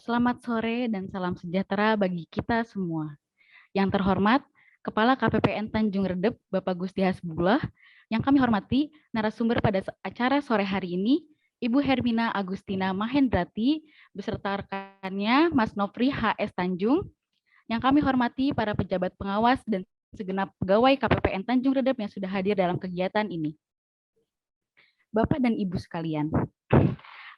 Selamat sore dan salam sejahtera bagi kita semua. Yang terhormat, Kepala KPPN Tanjung Redep, Bapak Gusti Hasbullah. Yang kami hormati, narasumber pada acara sore hari ini, Ibu Hermina Agustina Mahendrati, beserta rekannya Mas Nofri HS Tanjung. Yang kami hormati para pejabat pengawas dan segenap pegawai KPPN Tanjung Redep yang sudah hadir dalam kegiatan ini. Bapak dan Ibu sekalian,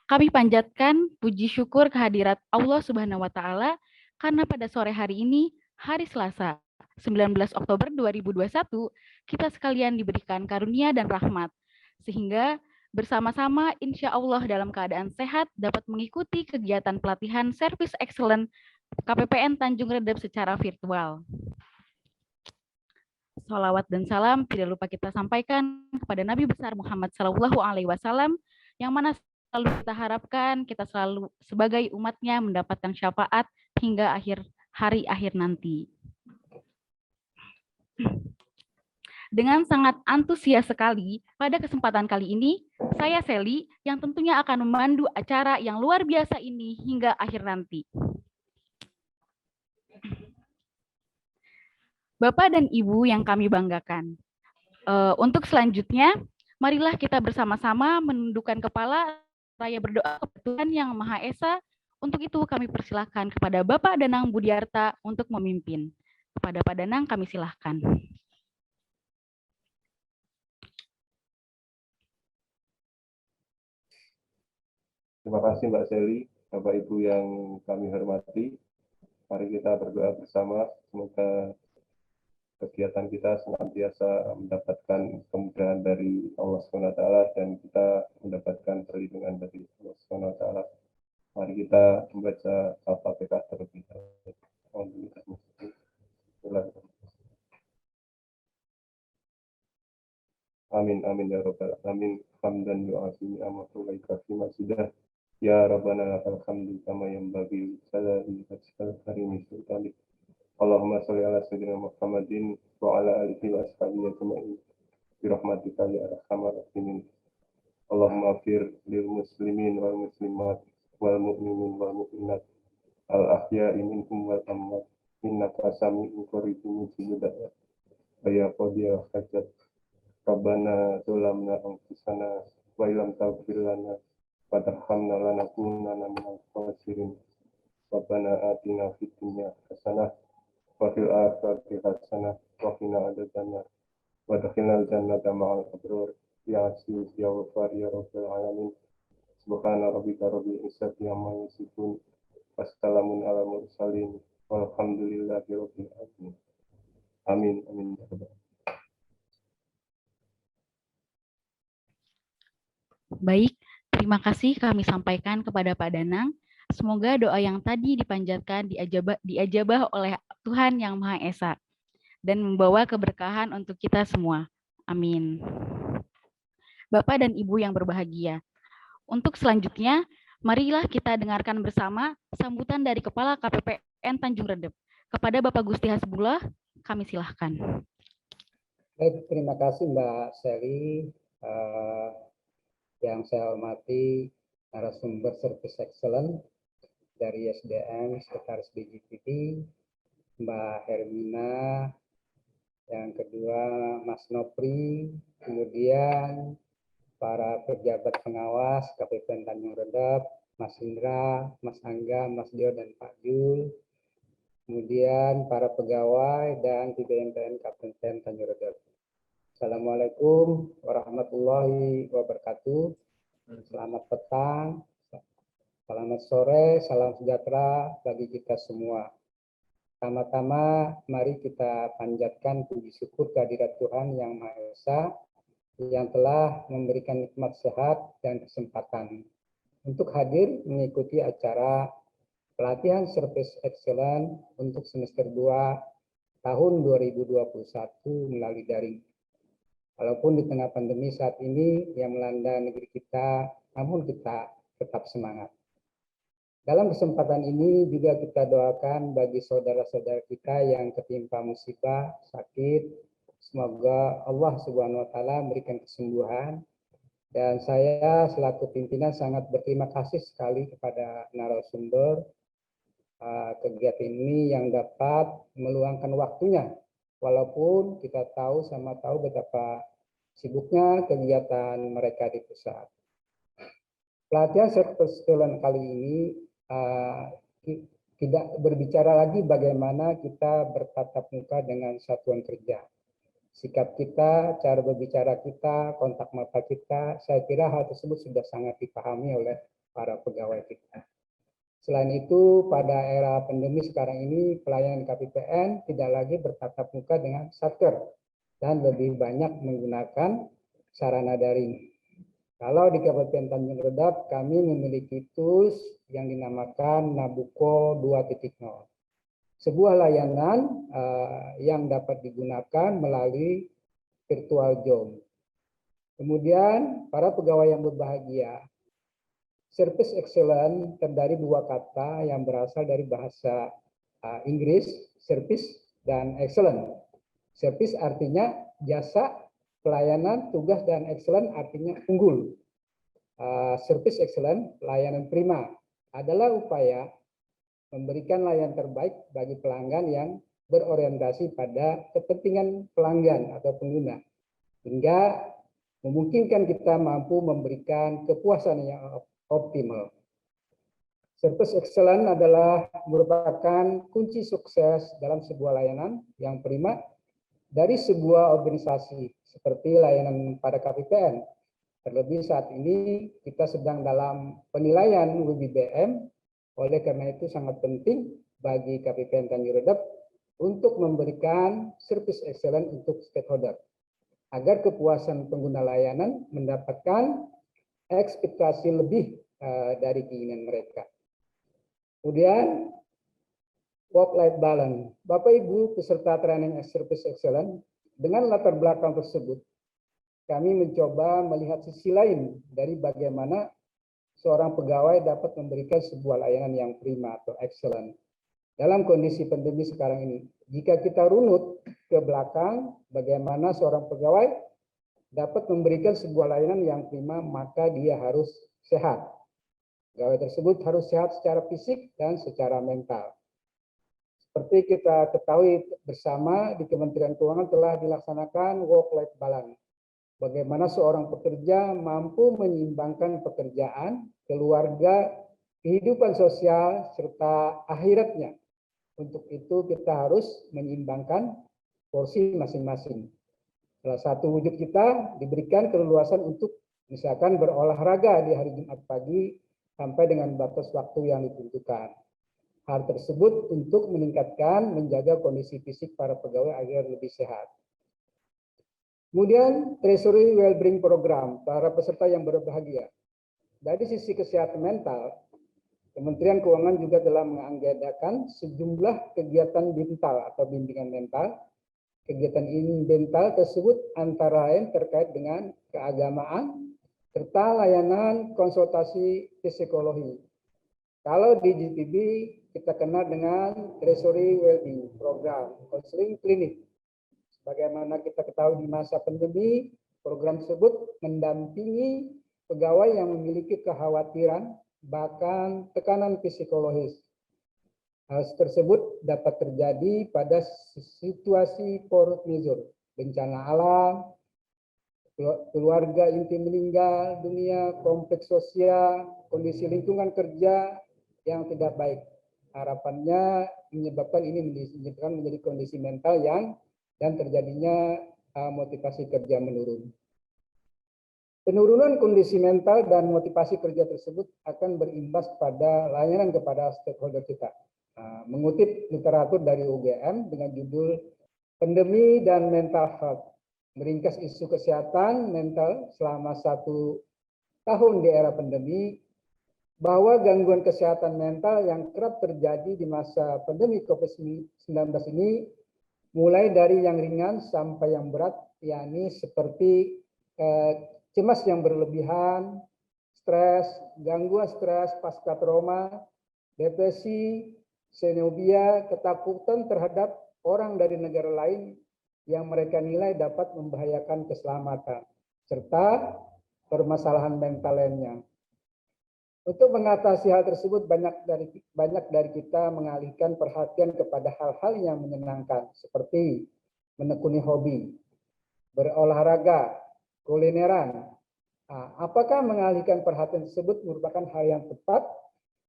kami panjatkan puji syukur kehadirat Allah Subhanahu wa taala karena pada sore hari ini, hari Selasa, 19 Oktober 2021, kita sekalian diberikan karunia dan rahmat sehingga bersama-sama insya Allah dalam keadaan sehat dapat mengikuti kegiatan pelatihan Service Excellent KPPN Tanjung Redep secara virtual. Salawat dan salam tidak lupa kita sampaikan kepada Nabi besar Muhammad SAW, yang mana selalu kita harapkan kita selalu sebagai umatnya mendapatkan syafaat hingga hari akhir nanti. Dengan sangat antusias sekali, pada kesempatan kali ini, saya Sally yang tentunya akan memandu acara yang luar biasa ini hingga akhir nanti. Bapak dan Ibu yang kami banggakan, untuk selanjutnya, marilah kita bersama-sama menundukkan kepala, saya berdoa kepada Tuhan Yang Maha Esa. Untuk itu kami persilahkan kepada Bapak Danang Budiarta untuk memimpin. Kepada Pak Danang kami silahkan. Terima kasih Mbak Sally, Bapak Ibu yang kami hormati. Mari kita berdoa bersama, semoga kegiatan kita senantiasa mendapatkan kemudahan dari Allah SWT dan kita mendapatkan perlindungan dari Allah SWT. Mari kita membaca Al-Fatihah terlebih dahulu. Amin amin ya rabbal alamin. Hamdan yu'afini amatullaika fi masidah. Ya Rabbana lakal hamdu kama yanbaghi lijalali wajhikal karimi sultanik. Allahumma sholli ala sayyidina Muhammadin wa ala alihi wa ashabihi ajma'in bi rahmatika ya arhamar rahimin. Allahumma fir lil muslimin wal muslimat wal mu'minin wal mu'minat al ahya'i minhum wal amwat innaka sami'un qaribun mujibud da'wat ya qadiya hajat. Rabbana dzalamna anfusana wa illam taghfir lana wa tarhamna lanakunanna minal khasirin. Rabbana atina fid dunya hasanah wa fil akhirati hasanah wa qina adzabannar wa adkhilnal jannata ma'al abrar ya aziz ya ghafar ya rabbal alamin. Subhana rabbika rabbil izzati amma yasifun wassalamun alal mursalin walhamdulillahi rabbil alamin. Amin amin. Baik, terima kasih kami sampaikan kepada Pak Danang. Semoga doa yang tadi dipanjatkan diajabah oleh Tuhan Yang Maha Esa dan membawa keberkahan untuk kita semua. Amin. Bapak dan Ibu yang berbahagia, untuk selanjutnya, marilah kita dengarkan bersama sambutan dari Kepala KPPN Tanjung Redep. Kepada Bapak Gusti Hasbullah, kami silahkan. Baik, terima kasih Mbak Sally. Yang saya hormati narasumber Service Excellent dari SDM Sekretaris BGPT, Mbak Hermina, yang kedua Mas Nopri, kemudian para pejabat pengawas KPPN Tanjung Redep, Mas Indra, Mas Angga, Mas Dio, dan Pak Jul, kemudian para pegawai dan BPNPN KPPN Tanjung Redep. Assalamualaikum warahmatullahi wabarakatuh. Selamat petang, selamat sore, salam sejahtera bagi kita semua. Pertama-tama, mari kita panjatkan puji syukur kehadirat Tuhan Yang Maha Esa yang telah memberikan nikmat sehat dan kesempatan untuk hadir mengikuti acara pelatihan Service Excellent untuk semester 2 tahun 2021 melalui daring. Walaupun di tengah pandemi saat ini yang melanda negeri kita, namun kita tetap semangat. Dalam kesempatan ini juga kita doakan bagi saudara-saudara kita yang ketimpa musibah, sakit. Semoga Allah Subhanahu wa taala memberikan kesembuhan. Dan saya selaku pimpinan sangat berterima kasih sekali kepada narasumber kegiatan ini yang dapat meluangkan waktunya, walaupun kita tahu betapa sibuknya kegiatan mereka di pusat. Pelatihan service excellence kali ini tidak berbicara lagi bagaimana kita bertatap muka dengan satuan kerja. Sikap kita, cara berbicara kita, kontak mata kita, saya kira hal tersebut sudah sangat dipahami oleh para pegawai kita. Selain itu, pada era pandemi sekarang ini, pelayanan KPPN tidak lagi bertatap muka dengan satker dan lebih banyak menggunakan sarana daring. Kalau di Kabupaten Tanjung Redap, kami memiliki tools yang dinamakan Nabucco 2.0. Sebuah layanan yang dapat digunakan melalui virtual job. Kemudian, para pegawai yang berbahagia, service excellence terdiri dua kata yang berasal dari bahasa Inggris, service dan excellent. Service artinya jasa, pelayanan, tugas, dan excellent artinya unggul. Service excellent, layanan prima, adalah upaya memberikan layanan terbaik bagi pelanggan yang berorientasi pada kepentingan pelanggan atau pengguna, hingga memungkinkan kita mampu memberikan kepuasan yang optimal. Service excellence adalah merupakan kunci sukses dalam sebuah layanan yang prima dari sebuah organisasi seperti layanan pada KPPN. Terlebih saat ini kita sedang dalam penilaian WBBM, oleh karena itu sangat penting bagi KPPN Tanjung Redap untuk memberikan service excellence untuk stakeholder, agar kepuasan pengguna layanan mendapatkan ekspektasi lebih dari keinginan mereka. Kemudian work-life balance. Bapak Ibu peserta training service excellence, dengan latar belakang tersebut, kami mencoba melihat sisi lain dari bagaimana seorang pegawai dapat memberikan sebuah layanan yang prima atau excellent. Dalam kondisi pandemi sekarang ini, jika kita runut ke belakang bagaimana seorang pegawai dapat memberikan sebuah layanan yang prima, maka dia harus sehat. Pegawai tersebut harus sehat secara fisik dan secara mental. Seperti kita ketahui bersama, di Kementerian Keuangan telah dilaksanakan work-life balance. Bagaimana seorang pekerja mampu menyeimbangkan pekerjaan, keluarga, kehidupan sosial, serta akhiratnya. Untuk itu kita harus menyeimbangkan porsi masing-masing. Salah satu wujud kita diberikan keleluasan untuk misalkan berolahraga di hari Jumat pagi sampai dengan batas waktu yang ditentukan. Hal tersebut untuk meningkatkan, menjaga kondisi fisik para pegawai agar lebih sehat. Kemudian Treasury Wellbeing Program, para peserta yang berbahagia. Dari sisi kesehatan mental, Kementerian Keuangan juga telah menganggarkan sejumlah kegiatan mental atau bimbingan mental. Kegiatan mental tersebut antara lain terkait dengan keagamaan, serta layanan konsultasi psikologi. Kalau di GPB kita kenal dengan Treasury Wellbeing Program, Counseling Klinik. Bagaimana kita ketahui di masa pandemi, program tersebut mendampingi pegawai yang memiliki kekhawatiran, bahkan tekanan psikologis. Hal tersebut dapat terjadi pada situasi force majeure, bencana alam, keluarga inti meninggal dunia, konflik sosial, kondisi lingkungan kerja yang tidak baik. Harapannya menyebabkan ini menjadi kondisi mental dan terjadinya motivasi kerja menurun. Penurunan kondisi mental dan motivasi kerja tersebut akan berimbas pada layanan kepada stakeholder kita. Mengutip literatur dari UGM dengan judul Pandemi dan Mental Health, meringkas isu kesehatan mental selama 1 tahun di era pandemi, bahwa gangguan kesehatan mental yang kerap terjadi di masa pandemi COVID-19 ini mulai dari yang ringan sampai yang berat, yakni seperti cemas yang berlebihan, stres, gangguan stres pasca trauma, depresi, xenofobia, ketakutan terhadap orang dari negara lain yang mereka nilai dapat membahayakan keselamatan, serta permasalahan mental lainnya. Untuk mengatasi hal tersebut, banyak dari kita mengalihkan perhatian kepada hal-hal yang menyenangkan, seperti menekuni hobi, berolahraga, kulineran. Nah, apakah mengalihkan perhatian tersebut merupakan hal yang tepat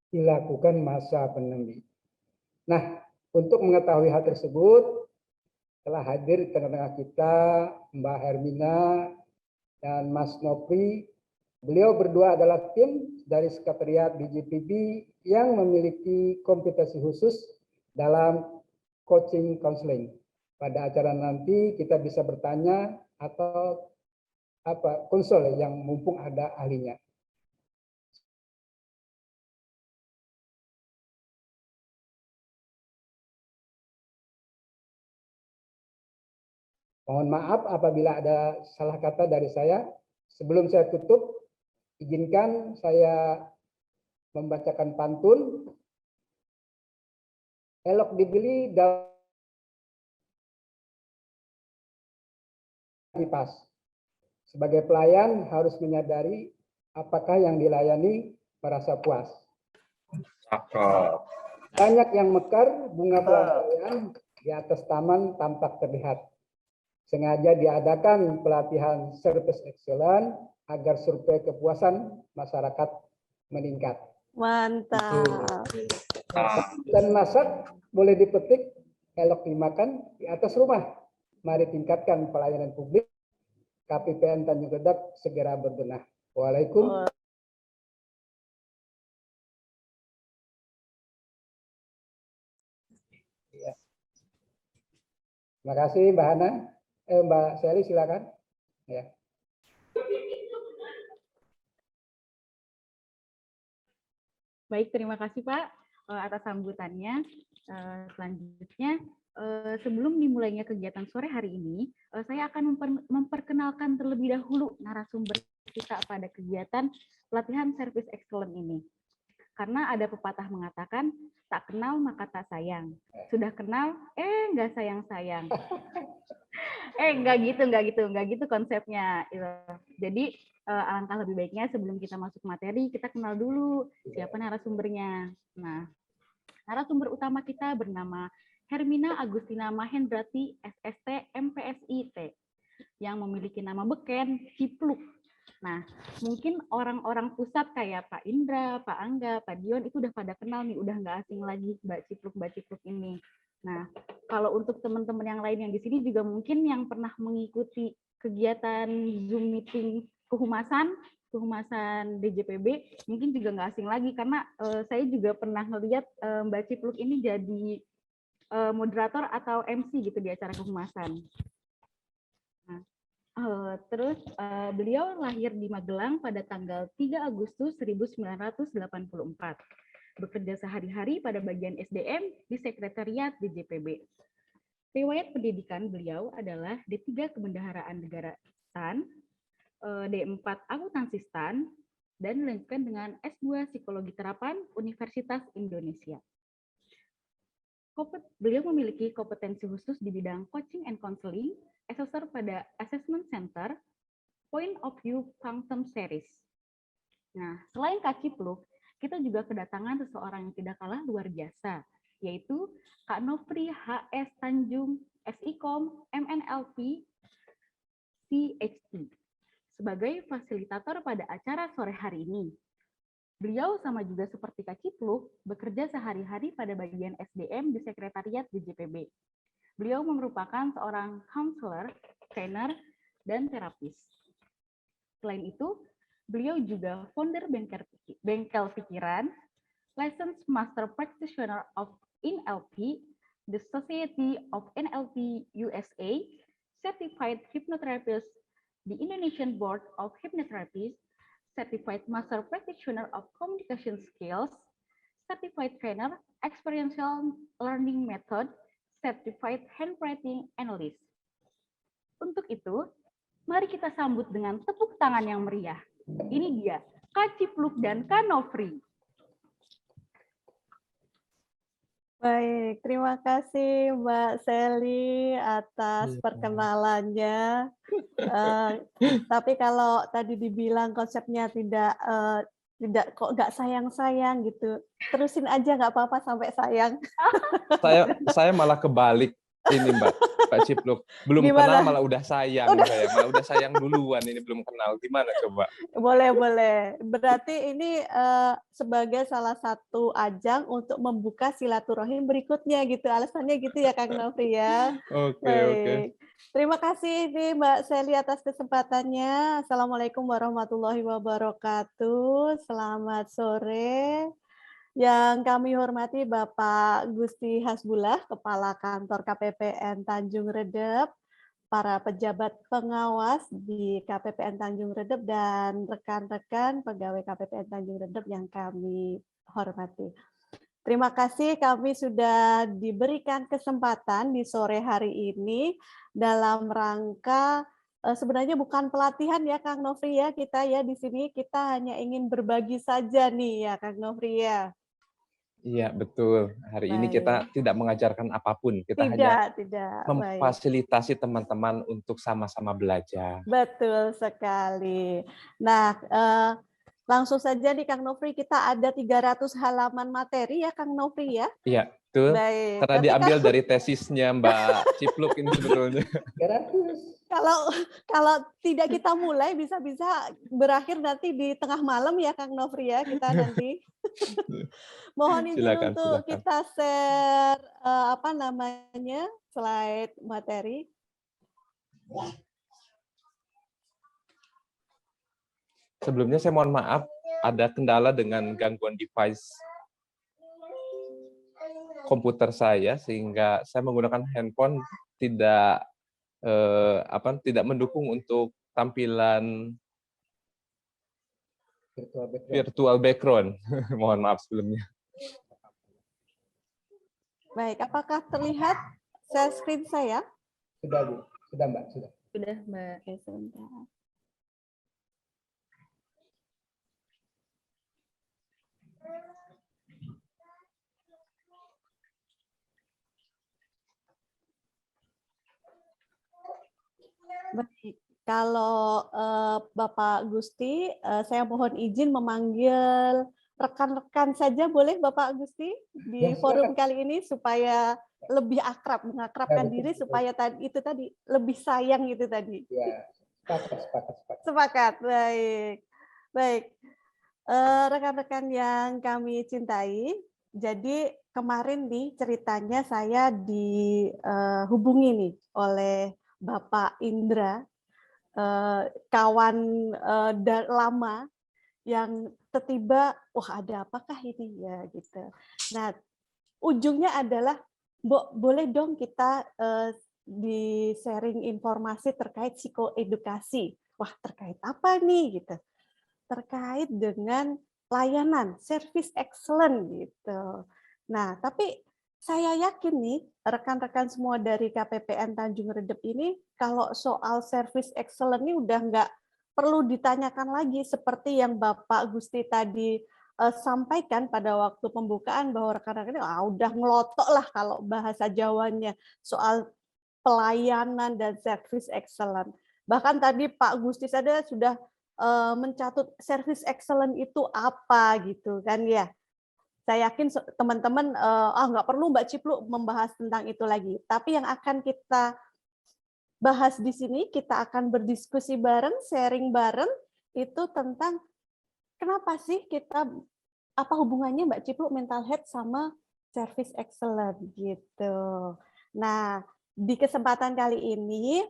dilakukan masa pandemi? Nah, untuk mengetahui hal tersebut, telah hadir di tengah-tengah kita Mbak Hermina dan Mas Nopri. Beliau berdua adalah tim dari Sekretariat DJPB yang memiliki kompetensi khusus dalam coaching counseling. Pada acara nanti kita bisa bertanya atau konsul yang mumpung ada ahlinya. Mohon maaf apabila ada salah kata dari saya. Sebelum saya tutup, izinkan saya membacakan pantun. Elok dibeli daun kipas. Sebagai pelayan harus menyadari apakah yang dilayani merasa puas. Banyak yang mekar, bunga pelan-pelan di atas taman tampak terlihat. Sengaja diadakan pelatihan service excellence agar survei kepuasan masyarakat meningkat. Mantap. Dan masak boleh dipetik, elok dimakan di atas rumah. Mari tingkatkan pelayanan publik. KPPN Tanjung Redap segera berbenah. Waalaikumsalam. Ya. Terima kasih Mbak Hana. Mbak Sally silakan. Ya. Baik, terima kasih Pak atas sambutannya. Selanjutnya, sebelum dimulainya kegiatan sore hari ini, saya akan memperkenalkan terlebih dahulu narasumber kita pada kegiatan pelatihan service excellence ini. Karena ada pepatah mengatakan, tak kenal maka tak sayang. Sudah kenal, nggak sayang-sayang. Nggak gitu konsepnya. Jadi alangkah lebih baiknya sebelum kita masuk materi, kita kenal dulu siapa narasumbernya. Nah, narasumber utama kita bernama Hermina Agustina Mahendrati, SST MPSIT, yang memiliki nama beken Cipluk. Nah, mungkin orang-orang pusat kayak Pak Indra, Pak Angga, Pak Dion itu udah pada kenal nih, udah nggak asing lagi Mbak Cipluk ini. Nah, kalau untuk teman-teman yang lain yang di sini juga mungkin yang pernah mengikuti kegiatan Zoom meeting kehumasan DJPB, mungkin juga nggak asing lagi karena saya juga pernah ngelihat Mbak Cipluk ini jadi moderator atau MC gitu di acara kehumasan. Nah, terus beliau lahir di Magelang pada tanggal 3 Agustus 1984. Bekerja sehari-hari pada bagian SDM di Sekretariat DJPB. Riwayat pendidikan beliau adalah D3 Kebendaharaan Negara STAN, D4 Akuntansi STAN, dan dilanjutkan dengan S2 Psikologi Terapan Universitas Indonesia. Beliau memiliki kompetensi khusus di bidang coaching and counseling, assessor pada Assessment Center, Point of View Phantom Series. Nah, selain Kak Cipluk, kita juga kedatangan seseorang yang tidak kalah luar biasa, yaitu Kak Nopri HS Tanjung, SIKOM, MNLP, CHT, sebagai fasilitator pada acara sore hari ini. Beliau sama juga seperti Kak Cipluk, bekerja sehari-hari pada bagian SDM di Sekretariat DJPB. Beliau merupakan seorang counselor, trainer, dan terapis. Selain itu, beliau juga founder Bengkel Pikiran, Licensed Master Practitioner of NLP, the Society of NLP USA, Certified Hypnotherapist, the Indonesian Board of Hypnotherapists, Certified Master Practitioner of Communication Skills, Certified Trainer, Experiential Learning Method, Certified Handwriting Analyst. Untuk itu, mari kita sambut dengan tepuk tangan yang meriah. Ini dia, Kak Cipluk dan Kak Nopri. Baik, terima kasih Mbak Sally atas perkenalannya. Tapi kalau tadi dibilang konsepnya tidak kok nggak sayang-sayang gitu. Terusin aja nggak apa-apa sampai sayang. Saya malah kebalik ini Mbak Cipluk. Belum Gimana? kenal malah udah sayang saya. Malah udah sayang duluan ini belum kenal. Gimana coba? Boleh. Berarti ini sebagai salah satu ajang untuk membuka silaturahim berikutnya gitu. Alasannya gitu ya Kang Nofri ya. Oke. Baik. Terima kasih nih Mbak Seli atas kesempatannya. Assalamualaikum warahmatullahi wabarakatuh. Selamat sore. Yang kami hormati Bapak Gusti Hasbullah, Kepala Kantor KPPN Tanjung Redep, para pejabat pengawas di KPPN Tanjung Redep, dan rekan-rekan pegawai KPPN Tanjung Redep yang kami hormati. Terima kasih kami sudah diberikan kesempatan di sore hari ini dalam rangka sebenarnya bukan pelatihan ya Kang Nofri ya, kita ya di sini kita hanya ingin berbagi saja nih ya Kang Nofri ya. Iya, betul. Hari ini kita tidak mengajarkan apapun, kita hanya Tidak. memfasilitasi teman-teman untuk sama-sama belajar. Betul sekali. Nah, langsung saja nih Kang Nofri, kita ada 300 halaman materi ya Kang Nofri ya? Iya, betul. Baik. Karena diambil dari tesisnya Mbak Cipluk ini sebetulnya. 300. Kalau tidak kita mulai bisa-bisa berakhir nanti di tengah malam ya Kang Nofri ya, kita nanti. Mohon izin untuk kita share slide materi. Sebelumnya saya mohon maaf, ada kendala dengan gangguan device komputer saya, sehingga saya menggunakan handphone tidak mendukung untuk tampilan virtual background. Mohon maaf sebelumnya. Baik, apakah terlihat share screen saya? Sudah, Bu. Sudah, Mbak. Sudah. Sudah, Mbak. Oke, sebentar. Baik, kalau Bapak Gusti, saya mohon izin memanggil rekan-rekan saja, boleh Bapak Gusti di forum kali ini supaya lebih akrab, mengakrabkan diri supaya itu tadi lebih sayang itu tadi. Ya, sepakat. Sepakat, baik. Rekan-rekan yang kami cintai, jadi kemarin nih ceritanya saya dihubungi nih oleh Bapak Indra, kawan lama yang tiba-tiba, wah ada apakah ini ya gitu. Nah, ujungnya adalah, boleh dong kita di sharing informasi terkait psikoedukasi. Wah, terkait apa nih gitu? Terkait dengan layanan, service excellent gitu. Nah, tapi saya yakin nih, rekan-rekan semua dari KPPN Tanjung Redep ini, kalau soal service excellent ini udah nggak perlu ditanyakan lagi, seperti yang Bapak Gusti tadi sampaikan pada waktu pembukaan, bahwa rekan-rekan ini udah ngelotok lah kalau bahasa Jawanya, soal pelayanan dan service excellent. Bahkan tadi Pak Gusti saja sudah mencatut service excellent itu apa gitu kan ya. Saya yakin teman-teman nggak perlu Mbak Cipluk membahas tentang itu lagi. Tapi yang akan kita bahas di sini, kita akan berdiskusi bareng, sharing bareng itu tentang kenapa sih apa hubungannya Mbak Cipluk mental health sama service excellent gitu. Nah, di kesempatan kali ini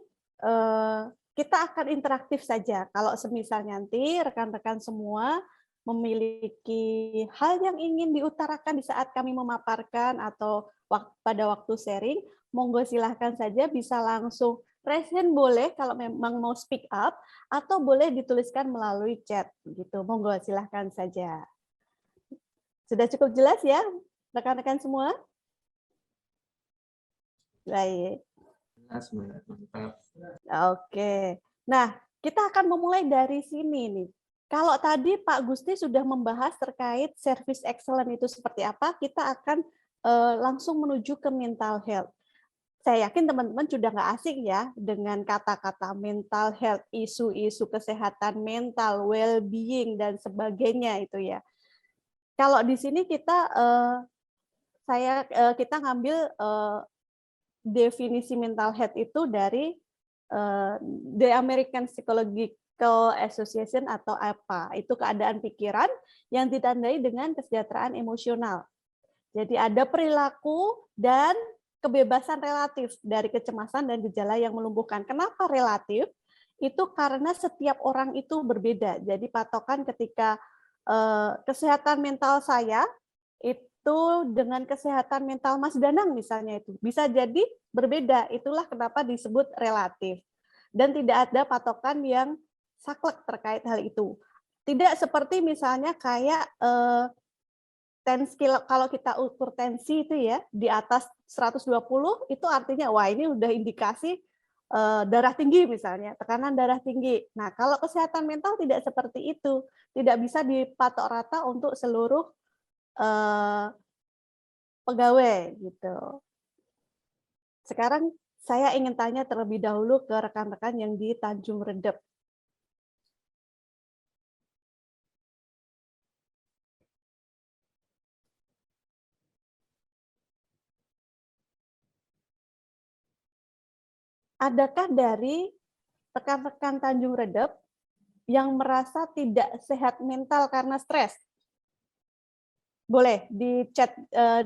kita akan interaktif saja. Kalau semisal nanti rekan-rekan semua memiliki hal yang ingin diutarakan di saat kami memaparkan atau pada waktu sharing, monggo silahkan saja, bisa langsung raise hand boleh kalau memang mau speak up, atau boleh dituliskan melalui chat gitu. Monggo silahkan saja. Sudah cukup jelas ya rekan-rekan semua? Baik. Mantap. Oke. Nah, kita akan memulai dari sini nih. Kalau tadi Pak Gusti sudah membahas terkait service excellent itu seperti apa, kita akan langsung menuju ke mental health. saya yakin teman-teman sudah nggak asing ya dengan kata-kata mental health, isu-isu kesehatan mental, well-being, dan sebagainya itu ya. Kalau di sini kita kita ngambil definisi mental health itu dari The American Psychological Association atau APA. Itu keadaan pikiran yang ditandai dengan kesejahteraan emosional. Jadi ada perilaku dan kebebasan relatif dari kecemasan dan gejala yang melumpuhkan. Kenapa relatif? Itu karena setiap orang itu berbeda. Jadi patokan ketika kesehatan mental saya itu dengan kesehatan mental Mas Danang misalnya itu bisa jadi berbeda. Itulah kenapa disebut relatif. Dan tidak ada patokan yang saklek terkait hal itu. Tidak seperti misalnya kayak kalau kita ukur tensi itu ya di atas 120 itu artinya wah ini udah indikasi darah tinggi misalnya, tekanan darah tinggi. Nah, kalau kesehatan mental tidak seperti itu, tidak bisa dipatok rata untuk seluruh pegawai gitu. Sekarang saya ingin tanya terlebih dahulu ke rekan-rekan yang di Tanjung Redep. Adakah dari rekan-rekan Tanjung Redep yang merasa tidak sehat mental karena stres? Boleh di chat,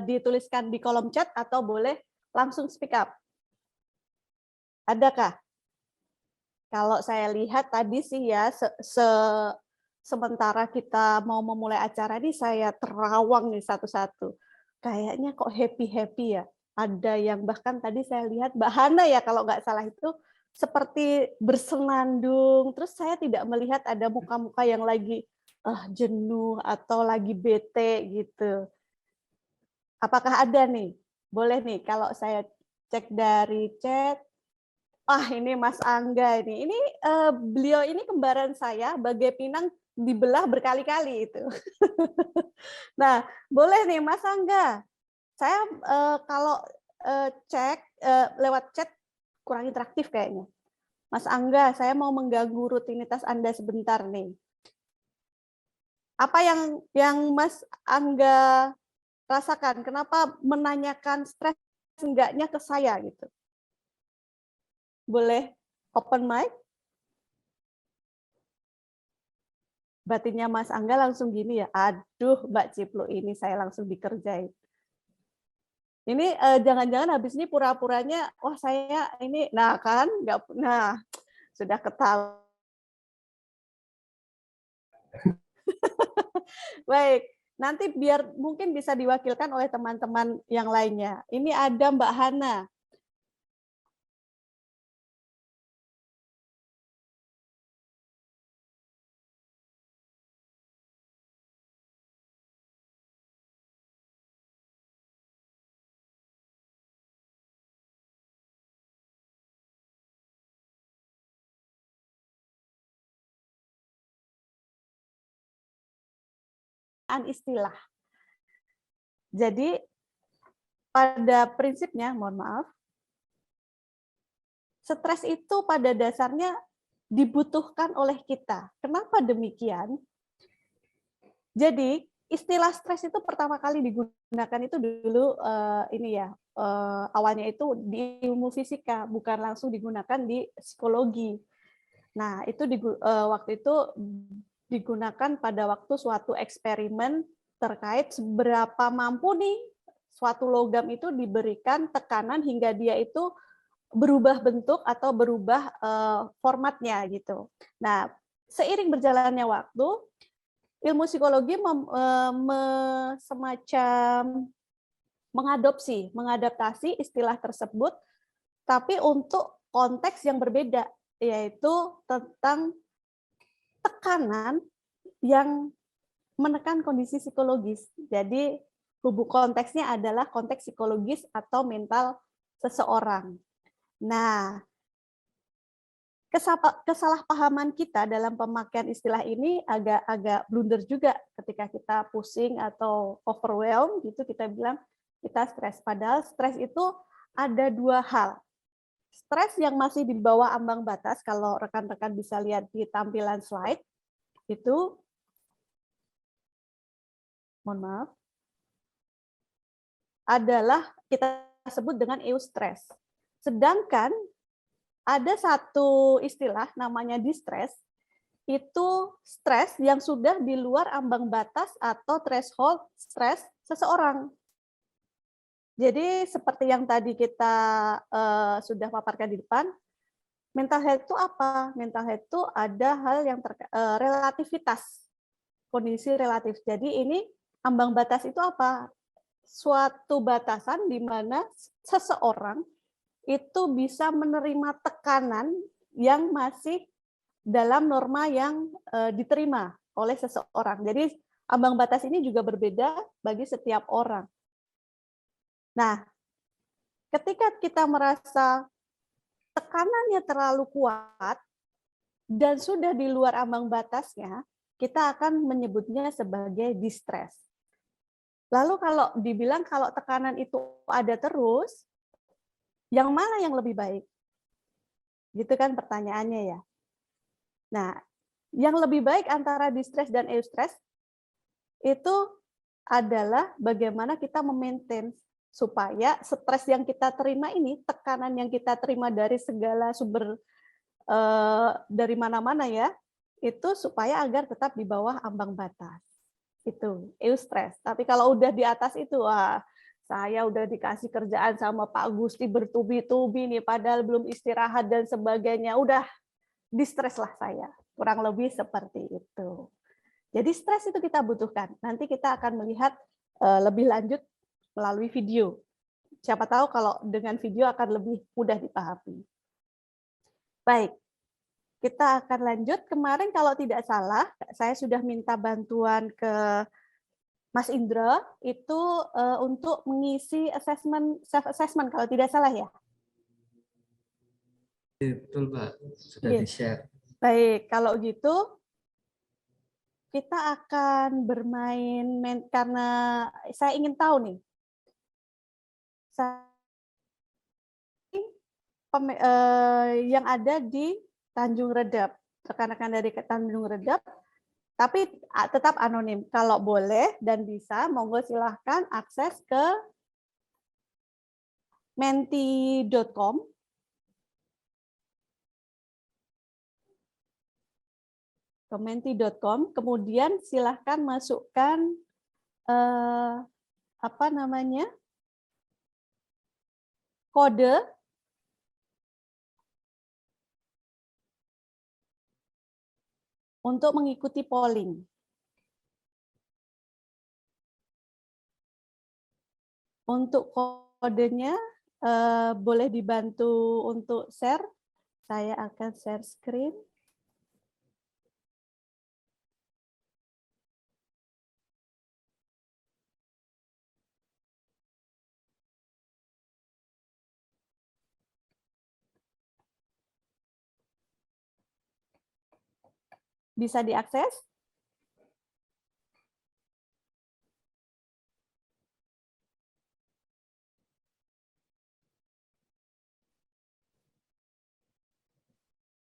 dituliskan di kolom chat atau boleh langsung speak up. Adakah? Kalau saya lihat tadi sih ya, sementara kita mau memulai acara ini saya terawang nih satu-satu. Kayaknya kok happy-happy ya. Ada yang bahkan tadi saya lihat Mbak Hana ya kalau nggak salah itu seperti bersenandung. Terus saya tidak melihat ada muka-muka yang lagi jenuh atau lagi bete gitu. Apakah ada nih? Boleh nih kalau saya cek dari chat. Ini Mas Angga ini. Ini beliau ini kembaran saya, Bagai Pinang dibelah berkali-kali itu. Nah, boleh nih Mas Angga. Saya kalau cek lewat chat kurang interaktif kayaknya. Mas Angga, saya mau mengganggu rutinitas Anda sebentar nih. Apa yang Mas Angga rasakan? Kenapa menanyakan stres enggaknya ke saya gitu? Boleh open mic? Batinnya Mas Angga langsung gini ya, aduh Mbak Ciplu ini saya langsung dikerjain. Ini jangan-jangan habis ini pura-puranya, wah saya ini, nah kan, sudah ketahuan. Baik, nanti biar mungkin bisa diwakilkan oleh teman-teman yang lainnya. Ini ada Mbak Hana. Istilah. Jadi pada prinsipnya, mohon maaf, stres itu pada dasarnya dibutuhkan oleh kita. Kenapa demikian? Jadi istilah stres itu pertama kali digunakan itu dulu awalnya itu di ilmu fisika, bukan langsung digunakan di psikologi. Nah itu waktu itu digunakan pada waktu suatu eksperimen terkait seberapa mampu nih suatu logam itu diberikan tekanan hingga dia itu berubah bentuk atau berubah formatnya gitu. Nah, seiring berjalannya waktu, ilmu psikologi semacam mengadaptasi istilah tersebut, tapi untuk konteks yang berbeda, yaitu tentang tekanan yang menekan kondisi psikologis. Jadi konteksnya adalah konteks psikologis atau mental seseorang. Nah, kesalahpahaman kita dalam pemakaian istilah ini agak blunder juga ketika kita pusing atau overwhelmed gitu, kita bilang kita stres. Padahal stres itu ada dua hal. Stres yang masih di bawah ambang batas, kalau rekan-rekan bisa lihat di tampilan slide, itu, mohon maaf, adalah kita sebut dengan eustress. Sedangkan ada satu istilah namanya distress, itu stres yang sudah di luar ambang batas atau threshold stres seseorang. Jadi seperti yang tadi kita sudah paparkan di depan, mental health itu apa? Mental health itu ada hal yang relativitas, kondisi relatif. Jadi ini ambang batas itu apa? Suatu batasan di mana seseorang itu bisa menerima tekanan yang masih dalam norma yang diterima oleh seseorang. Jadi ambang batas ini juga berbeda bagi setiap orang. Nah, ketika kita merasa tekanannya terlalu kuat dan sudah di luar ambang batasnya, kita akan menyebutnya sebagai distress. Lalu kalau dibilang kalau tekanan itu ada terus, yang mana yang lebih baik? Gitu kan pertanyaannya ya. Nah, yang lebih baik antara distress dan eustress itu adalah bagaimana kita memaintain supaya stres yang kita terima ini, tekanan yang kita terima dari segala sumber dari mana-mana ya, itu supaya agar tetap di bawah ambang batas. Itu eustress. Tapi kalau udah di atas itu, wah, saya udah dikasih kerjaan sama Pak Gusti bertubi-tubi nih, padahal belum istirahat dan sebagainya, udah distress lah saya. Kurang lebih seperti itu. Jadi stres itu kita butuhkan. Nanti kita akan melihat lebih lanjut melalui video. Siapa tahu kalau dengan video akan lebih mudah dipahami. Baik, kita akan lanjut. Kemarin kalau tidak salah, saya sudah minta bantuan ke Mas Indra itu untuk mengisi self-assessment kalau tidak salah ya. Betul, Pak. Sudah di-share. Baik, kalau gitu kita akan bermain karena saya ingin tahu nih. Yang ada di Tanjung Redap, rekan-rekan dari Tanjung Redap, tapi tetap anonim. Kalau boleh dan bisa, monggo silahkan akses ke menti.com. Ke menti.com, kemudian silahkan masukkan apa namanya, kode untuk mengikuti polling. Untuk kodenya boleh dibantu untuk share. Saya akan share screen. Bisa diakses?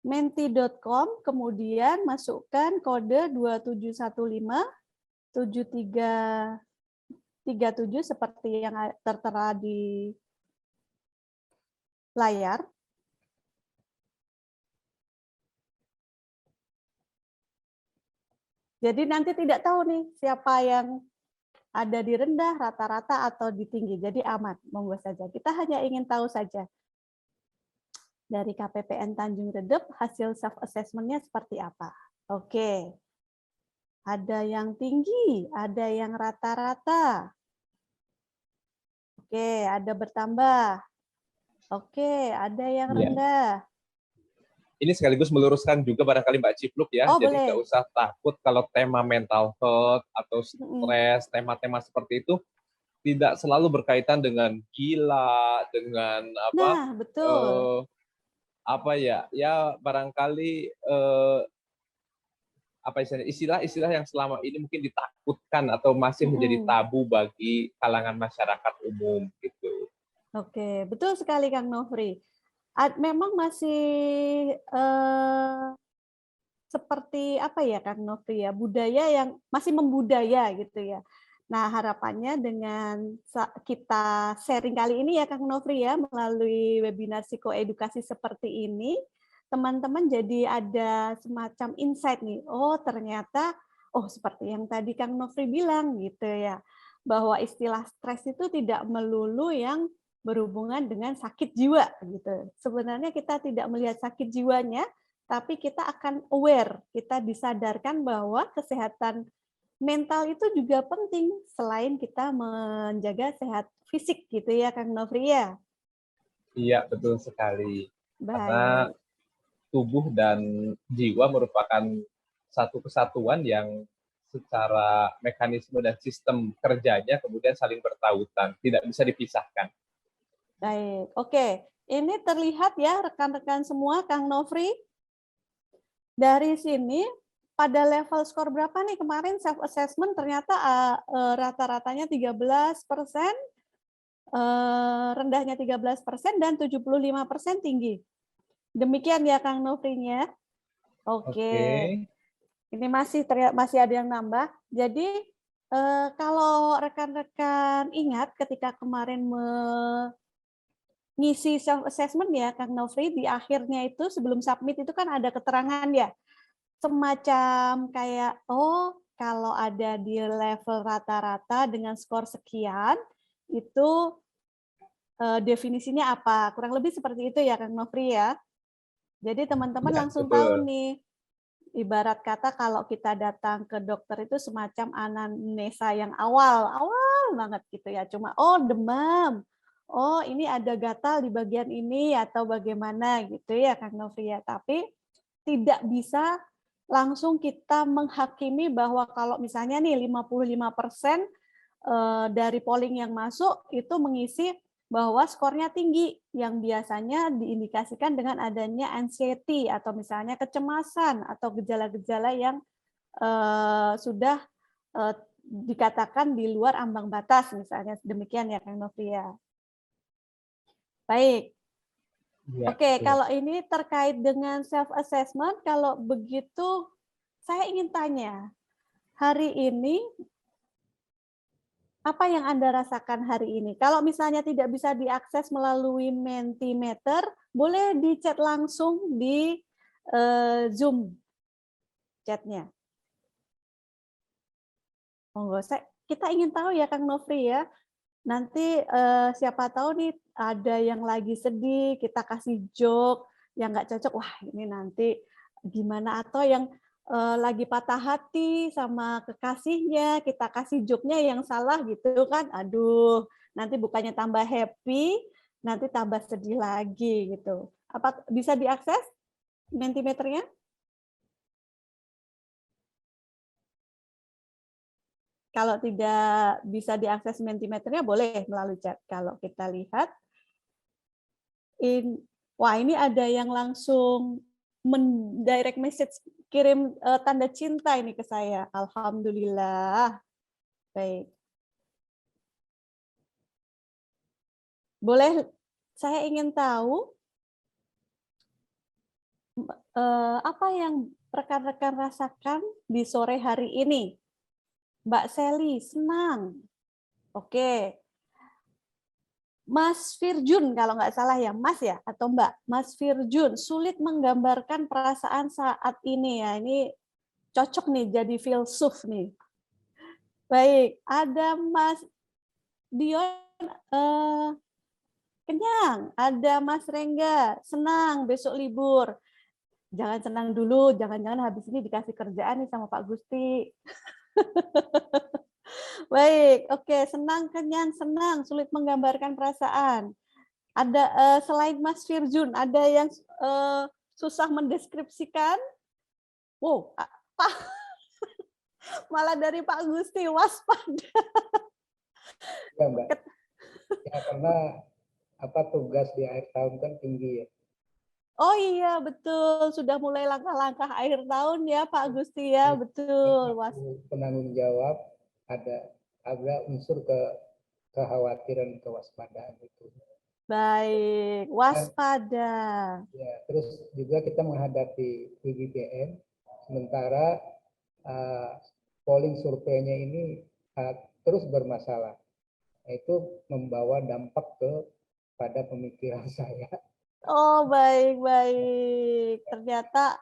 Menti.com, kemudian masukkan kode 27157337 seperti yang tertera di layar. Jadi nanti tidak tahu nih siapa yang ada di rendah, rata-rata, atau di tinggi. Jadi aman, monggo saja. Kita hanya ingin tahu saja dari KPPN Tanjung Redep hasil self-assessment-nya seperti apa. Oke. Ada yang tinggi, ada yang rata-rata. Oke, ada bertambah. Oke, ada yang rendah. Ini sekaligus meluruskan juga barangkali Mbak Cipluk ya, Oh, jadi boleh. nggak usah takut kalau tema mental health atau stres, tema-tema seperti itu tidak selalu berkaitan dengan gila, dengan apa? Nah, betul. Apa ya? Ya barangkali apa istilah-istilah yang selama ini mungkin ditakutkan atau masih menjadi tabu bagi kalangan masyarakat umum gitu. Oke, betul sekali Kang Nofri. Memang masih seperti apa ya Kang Nofri ya, budaya yang masih membudaya gitu ya. Nah, harapannya dengan kita sharing kali ini ya Kang Nofri ya, melalui webinar psikoedukasi seperti ini, teman-teman jadi ada semacam insight nih. Oh, ternyata seperti yang tadi Kang Nofri bilang gitu ya, bahwa istilah stres itu tidak melulu yang berhubungan dengan sakit jiwa gitu. Sebenarnya kita tidak melihat sakit jiwanya, tapi kita akan aware, kita disadarkan bahwa kesehatan mental itu juga penting selain kita menjaga sehat fisik gitu ya Kang Nofri ya. Iya, betul sekali. Karena Baik. tubuh dan jiwa merupakan satu kesatuan yang secara mekanisme dan sistem kerjanya kemudian saling bertautan, tidak bisa dipisahkan. Baik, oke. Ini terlihat ya rekan-rekan semua, Kang Nofri. Dari sini pada level skor berapa nih kemarin self assessment ternyata rata-ratanya 13%, rendahnya 13% dan 75% tinggi. Demikian ya Kang Nofrinya. Oke. Ini masih ada yang nambah. Jadi kalau rekan-rekan ingat ketika kemarin ngisi self assessment ya Kang Nofri, di akhirnya itu sebelum submit itu kan ada keterangan ya, semacam kayak kalau ada di level rata-rata dengan skor sekian itu definisinya apa, kurang lebih seperti itu ya Kang Nofri ya. Jadi teman-teman langsung tahu nih, ibarat kata kalau kita datang ke dokter itu semacam anamnesa yang awal banget gitu ya, cuma demam, ini ada gatal di bagian ini atau bagaimana gitu ya Kang Nofri ya. Tapi tidak bisa langsung kita menghakimi bahwa kalau misalnya nih 55% dari polling yang masuk itu mengisi bahwa skornya tinggi, yang biasanya diindikasikan dengan adanya anxiety atau misalnya kecemasan atau gejala-gejala yang sudah dikatakan di luar ambang batas, misalnya demikian ya Kang Novia. Baik. Ya, oke, kalau ini terkait dengan self-assessment, kalau begitu saya ingin tanya, hari ini apa yang Anda rasakan hari ini? Kalau misalnya tidak bisa diakses melalui Mentimeter, boleh di-chat langsung di Zoom chatnya. Monggo, kita ingin tahu ya Kang Nofri ya. Nanti siapa tahu nih ada yang lagi sedih, kita kasih joke yang nggak cocok. Wah ini nanti gimana, atau yang lagi patah hati sama kekasihnya, kita kasih joke-nya yang salah gitu kan. Aduh, nanti bukannya tambah happy, nanti tambah sedih lagi gitu. Apa bisa diakses Mentimeternya? Kalau tidak bisa diakses Mentimeternya boleh melalui chat. Kalau kita lihat, wah ini ada yang langsung mendirect message, kirim tanda cinta ini ke saya. Alhamdulillah. Baik. Boleh, saya ingin tahu apa yang rekan-rekan rasakan di sore hari ini. Mbak Sally, senang. Oke. Mas Firjun, kalau nggak salah ya, Mas ya, atau Mbak, Mas Firjun, sulit menggambarkan perasaan saat ini ya. Ini cocok nih jadi filsuf nih. Baik, ada Mas Dion, kenyang. Ada Mas Rengga, senang besok libur. Jangan senang dulu, jangan-jangan habis ini dikasih kerjaan nih sama Pak Gusti. Baik, oke, senang, kenyang, senang, sulit menggambarkan perasaan. Ada selain Mas Firjun, ada yang susah mendeskripsikan? Wow, Pak, malah dari Pak Gusti waspada. Ya Mbak, ya karena tugas di akhir tahun kan tinggi ya. Oh iya betul, sudah mulai langkah-langkah akhir tahun ya Pak Gusti ya, betul. Penanggung jawab ada unsur kekhawatiran, kewaspadaan itu. Baik, waspada. Ya, terus juga kita menghadapi PBBM, sementara polling surveinya ini terus bermasalah. Itu membawa dampak pada pemikiran saya. Oh, baik. Ternyata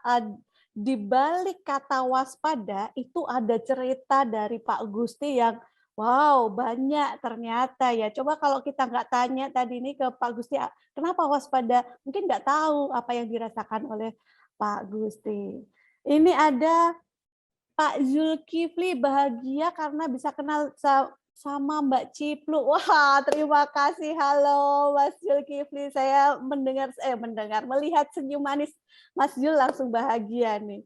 di balik kata waspada itu ada cerita dari Pak Gusti yang wow, banyak ternyata ya. Coba kalau kita nggak tanya tadi ini ke Pak Gusti, kenapa waspada? Mungkin nggak tahu apa yang dirasakan oleh Pak Gusti. Ini ada Pak Zulkifli bahagia karena bisa kenal sama Mbak Ciplu. Wah, terima kasih. Halo Mas Zulkifli. Saya melihat senyum manis Mas Zul langsung bahagia nih.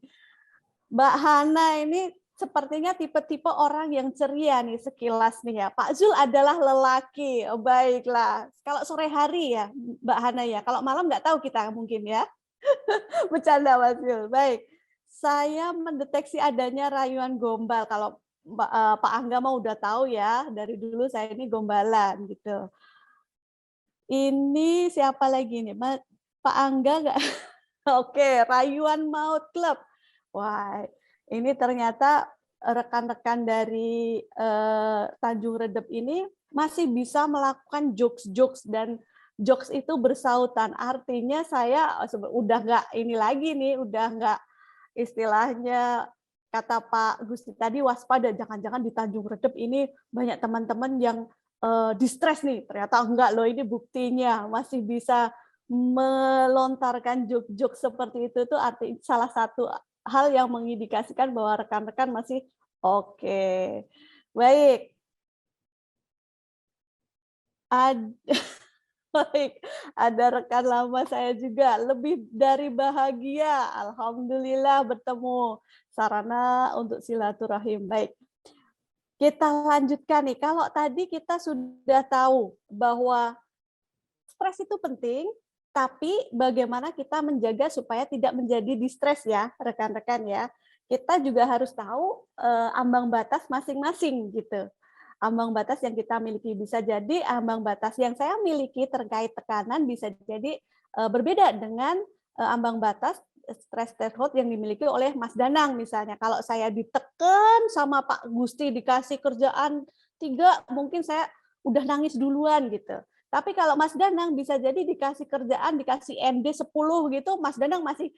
Mbak Hana ini sepertinya tipe-tipe orang yang ceria nih sekilas nih ya. Pak Zul adalah lelaki. Oh, baiklah. Kalau sore hari ya Mbak Hana ya. Kalau malam nggak tahu kita mungkin ya. Bercanda Mas Zul. Baik. Saya mendeteksi adanya rayuan gombal. Kalau Pak Angga mah udah tahu ya, dari dulu saya ini gombalan gitu. Ini siapa lagi nih? Pak Angga nggak? Oke, Rayuan Maut Club. Wah, ini ternyata rekan-rekan dari Tanjung Redep ini masih bisa melakukan jokes-jokes dan jokes itu bersautan. Artinya saya udah nggak ini lagi nih, udah nggak istilahnya kata Pak Gusti tadi waspada, jangan-jangan di Tanjung Redep ini banyak teman-teman yang distress nih. Ternyata enggak loh, ini buktinya masih bisa melontarkan joke-joke seperti itu tuh arti salah satu hal yang mengindikasikan bahwa rekan-rekan masih oke. Baik. Baik, ada rekan lama saya juga, lebih dari bahagia. Alhamdulillah bertemu, sarana untuk silaturahim. Baik, kita lanjutkan nih. Kalau tadi kita sudah tahu bahwa stres itu penting, tapi bagaimana kita menjaga supaya tidak menjadi distres ya, rekan-rekan ya. Kita juga harus tahu ambang batas masing-masing gitu. Ambang batas yang kita miliki bisa jadi ambang batas yang saya miliki terkait tekanan bisa jadi berbeda dengan ambang batas stress threshold yang dimiliki oleh Mas Danang misalnya. Kalau saya ditekan sama Pak Gusti dikasih kerjaan 3, mungkin saya udah nangis duluan gitu. Tapi kalau Mas Danang bisa jadi dikasih kerjaan, dikasih ND 10 gitu, Mas Danang masih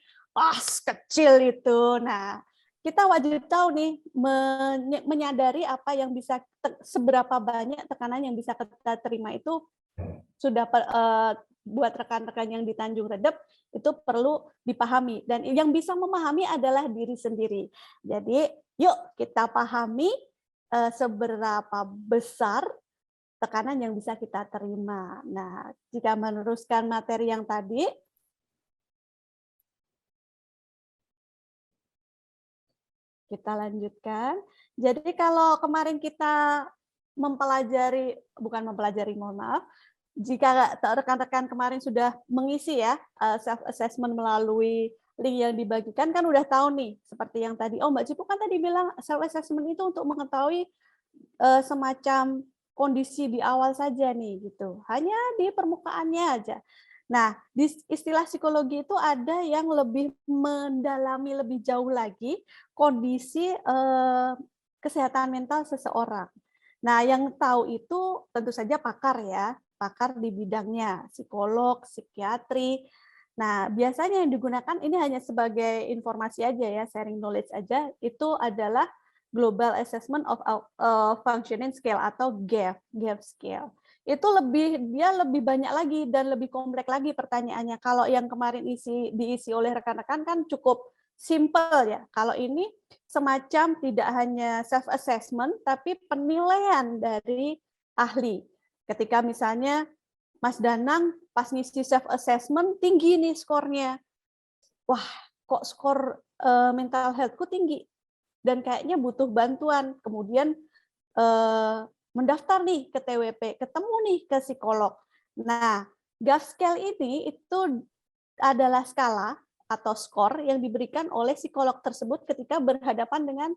kecil itu. Nah, kita wajib tahu nih menyadari apa yang bisa seberapa banyak tekanan yang bisa kita terima itu sudah buat rekan-rekan yang di Tanjung Redep itu perlu dipahami dan yang bisa memahami adalah diri sendiri. Jadi yuk kita pahami seberapa besar tekanan yang bisa kita terima. Nah, jika meneruskan materi yang tadi, kita lanjutkan. Jadi kalau kemarin kita mohon maaf, jika rekan-rekan kemarin sudah mengisi ya self assessment melalui link yang dibagikan kan udah tahu nih seperti yang tadi. Oh Mbak Cipu kan tadi bilang self assessment itu untuk mengetahui semacam kondisi di awal saja nih gitu. Hanya di permukaannya aja. Nah, di istilah psikologi itu ada yang lebih mendalami lebih jauh lagi kondisi kesehatan mental seseorang. Nah, yang tahu itu tentu saja pakar ya, pakar di bidangnya, psikolog, psikiatri. Nah, biasanya yang digunakan ini hanya sebagai informasi aja ya, sharing knowledge aja, itu adalah Global Assessment of Functioning Scale atau GAF scale. Itu dia lebih banyak lagi dan lebih kompleks lagi pertanyaannya. Kalau yang kemarin diisi oleh rekan-rekan kan cukup simple ya. Kalau ini semacam tidak hanya self assessment tapi penilaian dari ahli. Ketika misalnya Mas Danang pas ngisi self assessment tinggi nih skornya. Wah, kok skor mental health-ku tinggi dan kayaknya butuh bantuan. Kemudian mendaftar nih ke TWP, ketemu nih ke psikolog. Nah, GAF scale ini itu adalah skala atau skor yang diberikan oleh psikolog tersebut ketika berhadapan dengan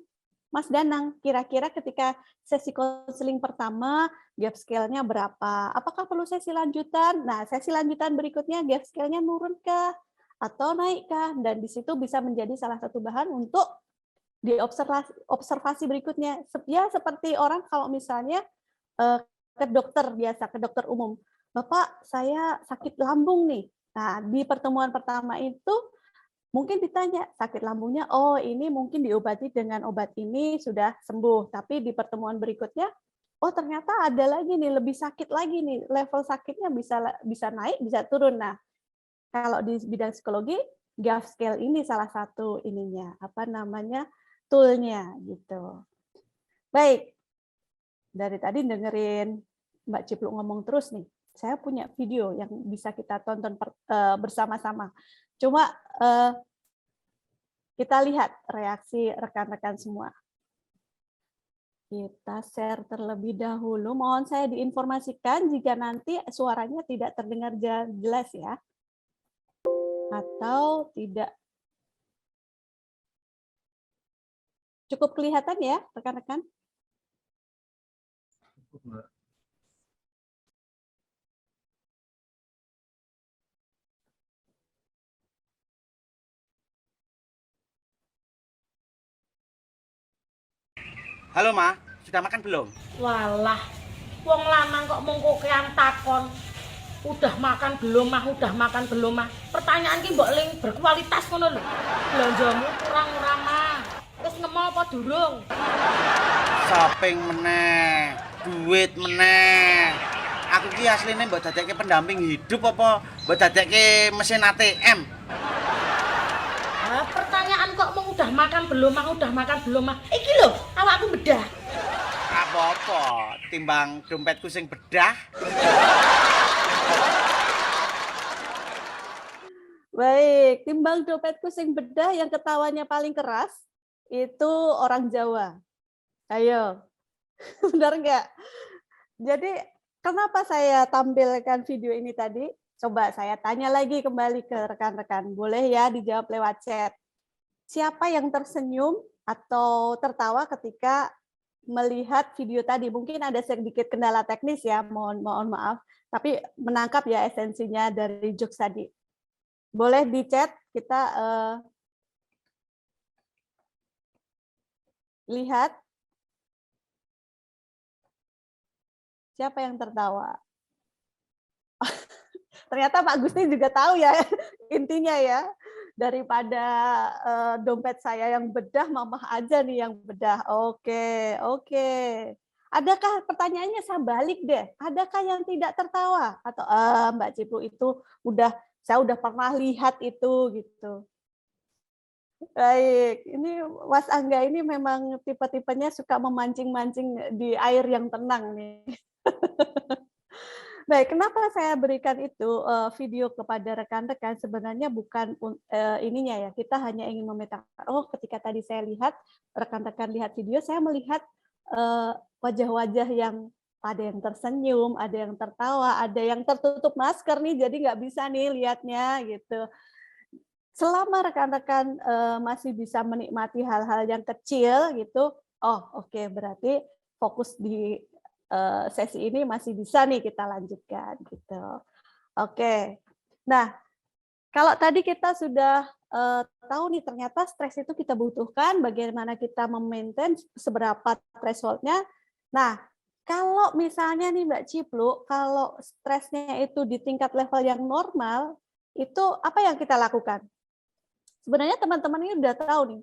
Mas Danang, kira-kira ketika sesi konseling pertama, gap scale-nya berapa? Apakah perlu sesi lanjutan? Nah, sesi lanjutan berikutnya gap scale-nya nurun kah? Atau naik kah? Dan di situ bisa menjadi salah satu bahan untuk diobservasi berikutnya. Ya, seperti orang kalau misalnya ke dokter biasa, ke dokter umum. Bapak, saya sakit lambung nih. Nah, di pertemuan pertama itu mungkin ditanya sakit lambungnya, oh ini mungkin diobati dengan obat ini sudah sembuh. Tapi di pertemuan berikutnya, oh ternyata ada lagi nih, lebih sakit lagi nih, level sakitnya bisa naik, bisa turun. Nah, kalau di bidang psikologi, gap scale ini salah satu ininya, apa namanya, toolnya gitu. Baik, dari tadi dengerin Mbak Cipluk ngomong terus nih. Saya punya video yang bisa kita tonton bersama-sama. Cuma kita lihat reaksi rekan-rekan semua. Kita share terlebih dahulu. Mohon saya diinformasikan jika nanti suaranya tidak terdengar jelas ya. Atau tidak. Cukup kelihatan ya, rekan-rekan? Halo Ma, sudah makan belum? Walah, wong lanang kok mung kokean takon. Udah makan belum mah, udah makan belum mah. Pertanyaan ki mbok ling berkualitas ngono lho. Belanjamu kurang ramah. Wis ngemo apa durung? Shopping meneh, duit meneh. Aku ki asline mbok dadekke pendamping hidup apa mbok dadekke mesin ATM? Pertanyaan kok mau udah makan belum mah, udah makan belum mah. Iki lho, awakku bedah. Apa-apa, timbang dompetku sing bedah. Baik, timbang dompetku sing bedah yang ketawanya paling keras itu orang Jawa. Ayo, benar nggak? Jadi kenapa saya tampilkan video ini tadi? Coba saya tanya lagi kembali ke rekan-rekan. Boleh ya dijawab lewat chat. Siapa yang tersenyum atau tertawa ketika melihat video tadi? Mungkin ada sedikit kendala teknis ya, mohon maaf. Tapi menangkap ya esensinya dari jokes tadi. Boleh di chat, kita lihat siapa yang tertawa. Ternyata Pak Gusti juga tahu ya intinya ya, daripada dompet saya yang bedah, mamah aja nih yang bedah. Oke. Adakah pertanyaannya saya balik deh? Adakah yang tidak tertawa? Atau Mbak Cipluk itu saya udah pernah lihat itu gitu. Baik, ini Mas Angga ini memang tipe-tipenya suka memancing-mancing di air yang tenang nih. Baik, kenapa saya berikan itu video kepada rekan-rekan? Sebenarnya bukan ininya ya, kita hanya ingin memetakan. Oh, ketika tadi saya lihat rekan-rekan lihat video, saya melihat wajah-wajah yang ada yang tersenyum, ada yang tertawa, ada yang tertutup masker nih, jadi nggak bisa nih lihatnya gitu. Selama rekan-rekan masih bisa menikmati hal-hal yang kecil gitu, oh oke, berarti fokus di sesi ini masih bisa nih kita lanjutkan gitu. Oke. Nah, kalau tadi kita sudah tahu nih ternyata stres itu kita butuhkan, bagaimana kita memaintain seberapa threshold-nya. Nah, kalau misalnya nih Mbak Cipluk, kalau stresnya itu di tingkat level yang normal, itu apa yang kita lakukan? Sebenarnya teman-teman ini udah tahu nih,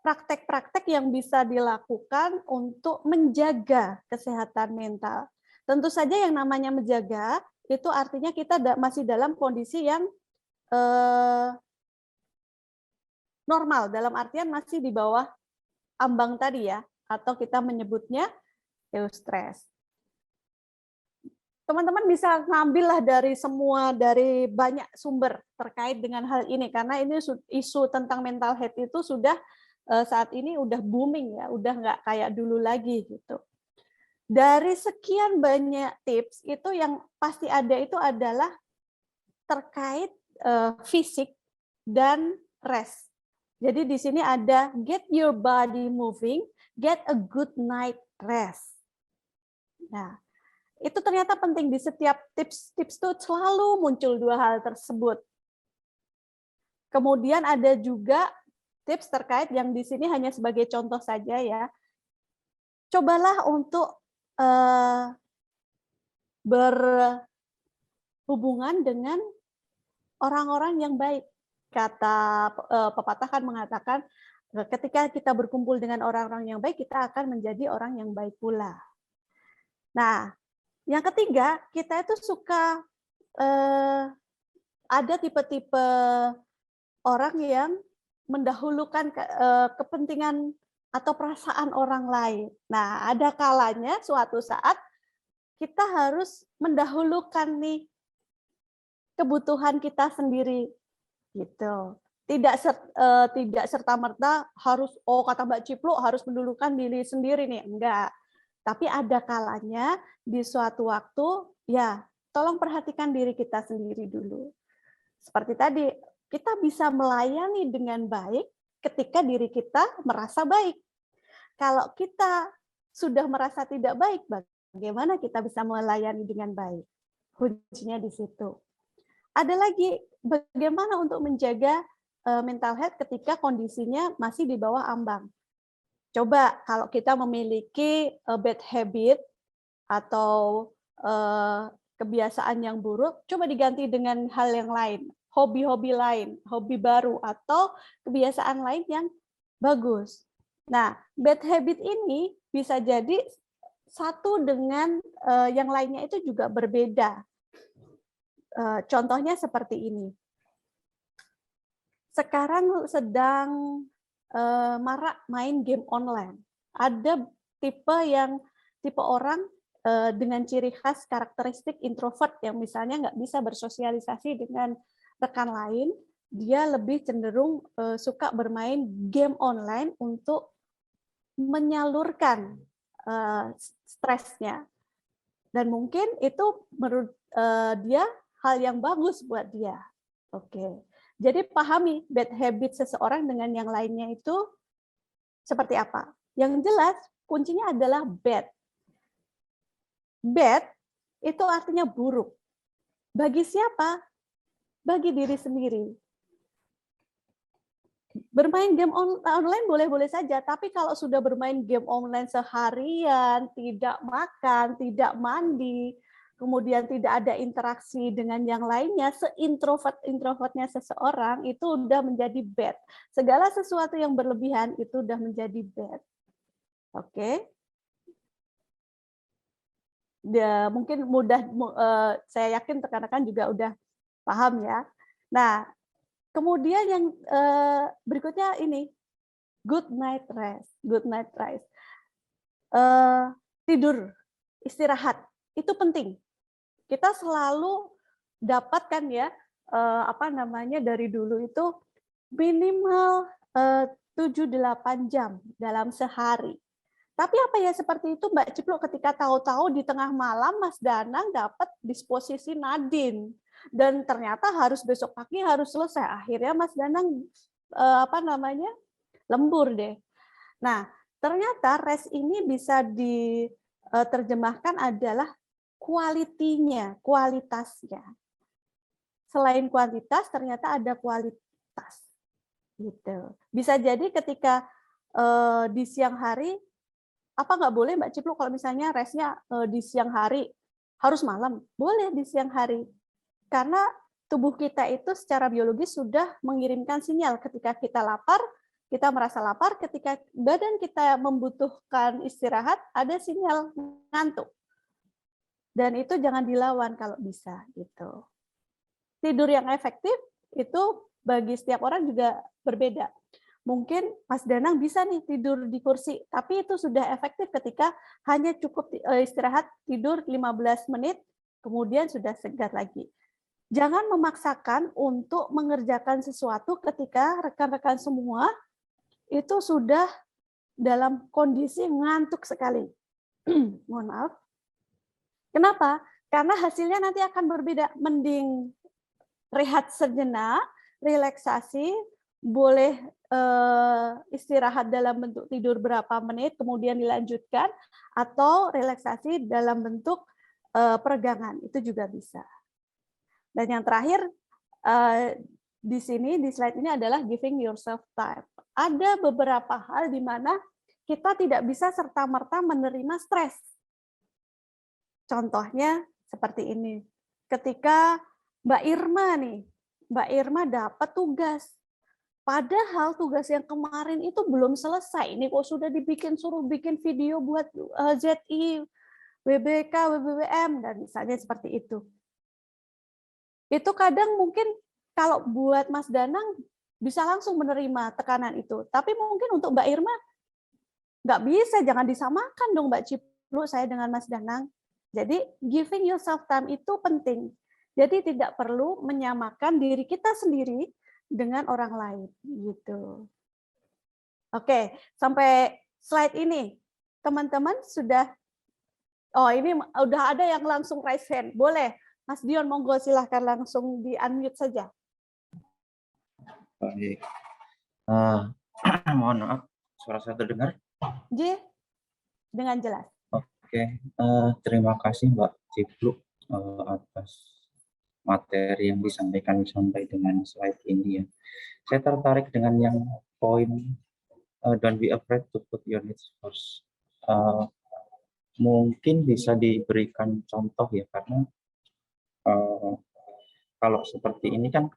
praktek-praktek yang bisa dilakukan untuk menjaga kesehatan mental. Tentu saja yang namanya menjaga, itu artinya kita masih dalam kondisi yang normal, dalam artian masih di bawah ambang tadi ya, atau kita menyebutnya eustress. Teman-teman bisa ngambillah dari banyak sumber terkait dengan hal ini, karena ini isu tentang mental health itu sudah saat ini udah booming ya, udah nggak kayak dulu lagi gitu. Dari sekian banyak tips itu yang pasti ada itu adalah terkait fisik dan rest. Jadi di sini ada get your body moving get a good night rest. Nah, itu ternyata penting di setiap tips-tips itu selalu muncul dua hal tersebut. Kemudian ada juga tips terkait yang di sini hanya sebagai contoh saja ya. Cobalah untuk berhubungan dengan orang-orang yang baik. Kata pepatah kan mengatakan ketika kita berkumpul dengan orang-orang yang baik, kita akan menjadi orang yang baik pula. Nah, yang ketiga, kita itu suka ada tipe-tipe orang yang mendahulukan kepentingan atau perasaan orang lain. Nah, ada kalanya suatu saat kita harus mendahulukan nih kebutuhan kita sendiri, gitu. Tidak serta-merta harus, kata Mbak Ciplu harus mendahulukan diri sendiri nih, enggak. Tapi ada kalanya di suatu waktu, ya tolong perhatikan diri kita sendiri dulu. Seperti tadi, kita bisa melayani dengan baik ketika diri kita merasa baik. Kalau kita sudah merasa tidak baik, bagaimana kita bisa melayani dengan baik? Kuncinya di situ. Ada lagi, bagaimana untuk menjaga mental health ketika kondisinya masih di bawah ambang. Coba kalau kita memiliki bad habit atau kebiasaan yang buruk, coba diganti dengan hal yang lain, hobi-hobi lain, hobi baru, atau kebiasaan lain yang bagus. Nah, bad habit ini bisa jadi satu dengan yang lainnya itu juga berbeda. Contohnya seperti ini. Sekarang sedang marak main game online. Ada tipe orang dengan ciri khas karakteristik introvert yang misalnya nggak bisa bersosialisasi dengan rekan lain, dia lebih cenderung suka bermain game online untuk menyalurkan stresnya. Dan mungkin itu menurut dia hal yang bagus buat dia. Oke. Jadi pahami bad habit seseorang dengan yang lainnya itu seperti apa. Yang jelas kuncinya adalah bad. Bad itu artinya buruk. Bagi siapa? Bagi diri sendiri. Bermain game online boleh-boleh saja, tapi kalau sudah bermain game online seharian, tidak makan, tidak mandi, kemudian tidak ada interaksi dengan yang lainnya, se-introvert-introvertnya seseorang, itu udah menjadi bad. Segala sesuatu yang berlebihan itu udah menjadi bad. Oke. Ya, mungkin mudah, saya yakin rekan-rekan juga udah paham ya. Nah, kemudian yang berikutnya ini, good night rest. Good night rest. Tidur, istirahat, itu penting. Kita selalu dapatkan ya dari dulu itu minimal 7-8 jam dalam sehari. Tapi apa ya seperti itu Mbak Ciplu ketika tahu-tahu di tengah malam Mas Danang dapat disposisi Nadine dan ternyata harus besok pagi harus selesai. Akhirnya Mas Danang lembur deh. Nah, ternyata rest ini bisa diterjemahkan adalah quality-nya, kualitasnya. Selain kuantitas, ternyata ada kualitas. Gitu. Bisa jadi ketika di siang hari, apa nggak boleh Mbak Ciplu kalau misalnya restnya di siang hari, harus malam? Boleh di siang hari. Karena tubuh kita itu secara biologis sudah mengirimkan sinyal ketika kita lapar, kita merasa lapar, ketika badan kita membutuhkan istirahat, ada sinyal ngantuk. Dan itu jangan dilawan kalau bisa gitu. Tidur yang efektif itu bagi setiap orang juga berbeda. Mungkin Mas Danang bisa nih tidur di kursi, tapi itu sudah efektif ketika hanya cukup istirahat tidur 15 menit, kemudian sudah segar lagi. Jangan memaksakan untuk mengerjakan sesuatu ketika rekan-rekan semua itu sudah dalam kondisi ngantuk sekali. Mohon maaf. Kenapa? Karena hasilnya nanti akan berbeda. Mending rehat sejenak, relaksasi, boleh istirahat dalam bentuk tidur berapa menit, kemudian dilanjutkan, atau relaksasi dalam bentuk peregangan, itu juga bisa. Dan yang terakhir, di sini, di slide ini adalah giving yourself time. Ada beberapa hal di mana kita tidak bisa serta-merta menerima stres. Contohnya seperti ini. Ketika Mbak Irma dapat tugas. Padahal tugas yang kemarin itu belum selesai. Ini kok sudah suruh bikin video buat ZI, WBK, WBWM, dan misalnya seperti itu. Itu kadang mungkin kalau buat Mas Danang bisa langsung menerima tekanan itu. Tapi mungkin untuk Mbak Irma nggak bisa, jangan disamakan dong Mbak Ciplu, saya dengan Mas Danang. Jadi giving yourself time itu penting. Jadi tidak perlu menyamakan diri kita sendiri dengan orang lain gitu. Oke, sampai slide ini teman-teman sudah, oh ini udah ada yang langsung raise hand. Boleh, Mas Dion, monggo silahkan langsung di unmute saja. Baik. Mohon maaf, suara saya terdengar? J, dengan jelas. Oke, terima kasih Mbak Ciplu atas materi yang disampaikan sampai dengan slide ini ya. Saya tertarik dengan yang poin don't be afraid to put your needs first. Mungkin bisa diberikan contoh ya, karena kalau seperti ini kan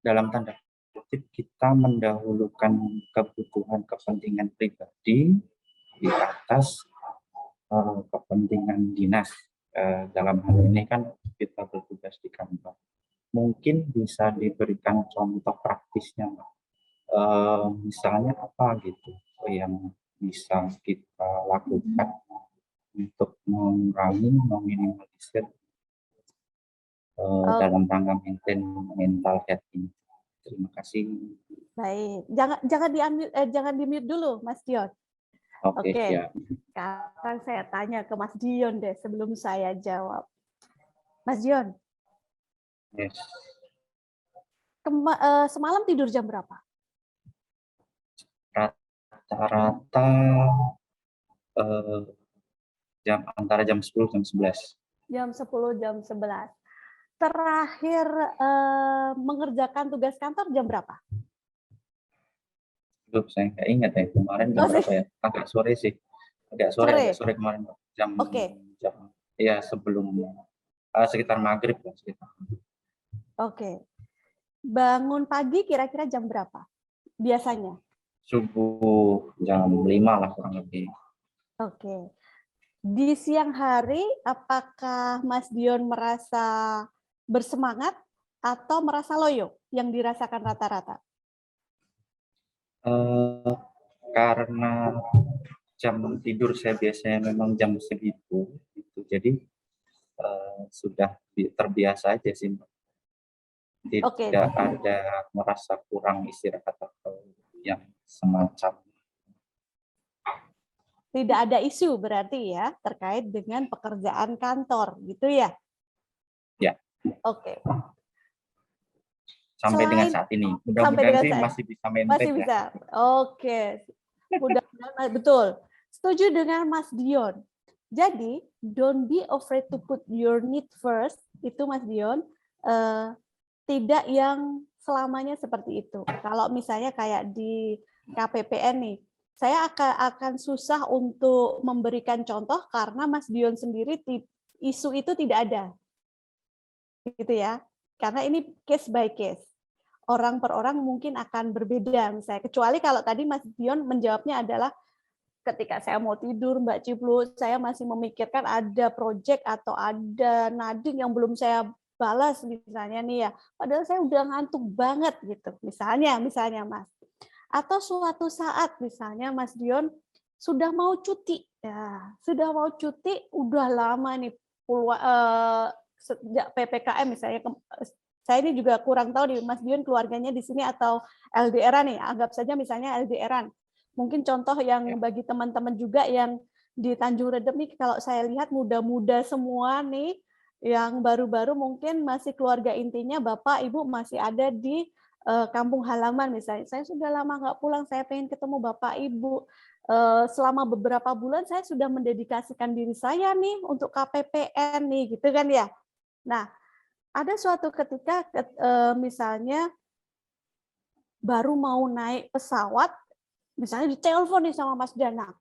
dalam tanda kutip kita mendahulukan kebutuhan kepentingan pribadi di atas kepentingan dinas. Dalam hal ini kan kita bertugas di kantor. Mungkin bisa diberikan contoh praktisnya, misalnya apa gitu yang bisa kita lakukan untuk mengurangi, meminimalisir dalam rangka maintain mental health ini. Terima kasih. Baik, jangan di-mute dulu, Mas Dion. Oke. Sekarang saya tanya ke Mas Dion deh sebelum saya jawab. Mas Dion. Yes. Semalam tidur jam berapa? Rata-rata antara jam 10 jam 11. Jam 10 jam 11. Terakhir mengerjakan tugas kantor jam berapa? Saya nggak ingat ya kemarin jam berapa ya, agak sore sih, agak sore kemarin jam ya sebelum sekitar maghrib lah sekitar. Oke. Bangun pagi kira-kira jam berapa biasanya? Subuh jam 5 lah kurang lebih. Oke. Di siang hari apakah Mas Dion merasa bersemangat atau merasa loyo yang dirasakan rata-rata? Karena jam tidur saya biasanya memang jam segitu, gitu. Jadi sudah terbiasa aja sih, tidak ada merasa kurang istirahat atau yang semacam. Tidak ada isu berarti ya terkait dengan pekerjaan kantor, gitu ya? Ya. Oke. Sampai dengan saat ini, mudah-mudahan sih masih bisa maintain. Masih bisa. Oke, mudah-mudahan betul. Setuju dengan Mas Dion. Jadi, don't be afraid to put your need first. Itu Mas Dion, tidak yang selamanya seperti itu. Kalau misalnya kayak di KPPN nih, saya akan susah untuk memberikan contoh karena Mas Dion sendiri isu itu tidak ada, gitu ya. Karena ini case by case. Orang per orang mungkin akan berbeda misalnya. Kecuali kalau tadi Mas Dion menjawabnya adalah ketika saya mau tidur Mbak Ciplu, saya masih memikirkan ada proyek atau ada nading yang belum saya balas misalnya nih ya. Padahal saya udah ngantuk banget gitu. Misalnya Mas. Atau suatu saat misalnya Mas Dion sudah mau cuti. Ya, sudah mau cuti udah lama nih sejak PPKM misalnya. Saya ini juga kurang tahu di Mas Dion keluarganya di sini atau LDR-an nih, anggap saja misalnya LDR-an. Mungkin contoh yang bagi teman-teman juga yang di Tanjung Redep nih, kalau saya lihat muda-muda semua nih, yang baru-baru mungkin masih keluarga intinya Bapak Ibu masih ada di kampung halaman misalnya, saya sudah lama nggak pulang, saya pengen ketemu Bapak Ibu. Selama beberapa bulan saya sudah mendedikasikan diri saya nih untuk KPPN nih, gitu kan ya. Nah, ada suatu ketika misalnya baru mau naik pesawat, misalnya ditelepon nih sama Mas Danang,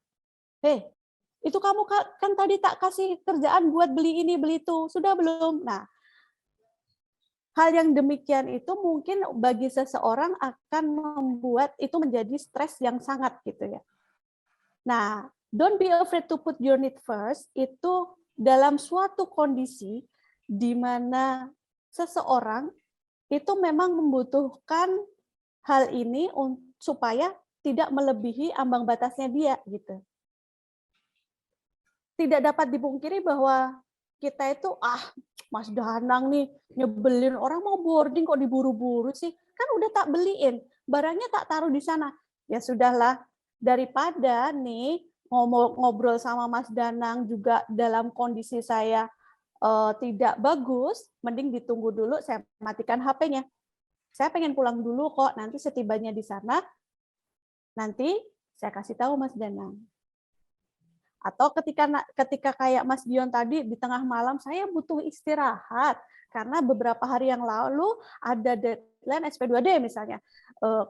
itu kamu kan tadi tak kasih kerjaan buat beli ini, beli itu, sudah belum? Nah, hal yang demikian itu mungkin bagi seseorang akan membuat itu menjadi stres yang sangat gitu ya. Nah, don't be afraid to put your need first itu dalam suatu kondisi di mana seseorang itu memang membutuhkan hal ini supaya tidak melebihi ambang batasnya dia gitu. Tidak dapat dipungkiri bahwa kita itu Mas Danang nih nyebelin, orang mau boarding kok diburu-buru sih, kan udah tak beliin, barangnya tak taruh di sana. Ya sudahlah, daripada nih ngobrol sama Mas Danang juga dalam kondisi saya tidak bagus, mending ditunggu dulu, saya matikan HP-nya. Saya pengen pulang dulu kok, nanti setibanya di sana, nanti saya kasih tahu Mas Danang. Atau ketika kayak Mas Dion tadi di tengah malam, saya butuh istirahat karena beberapa hari yang lalu ada deadline SP2D misalnya.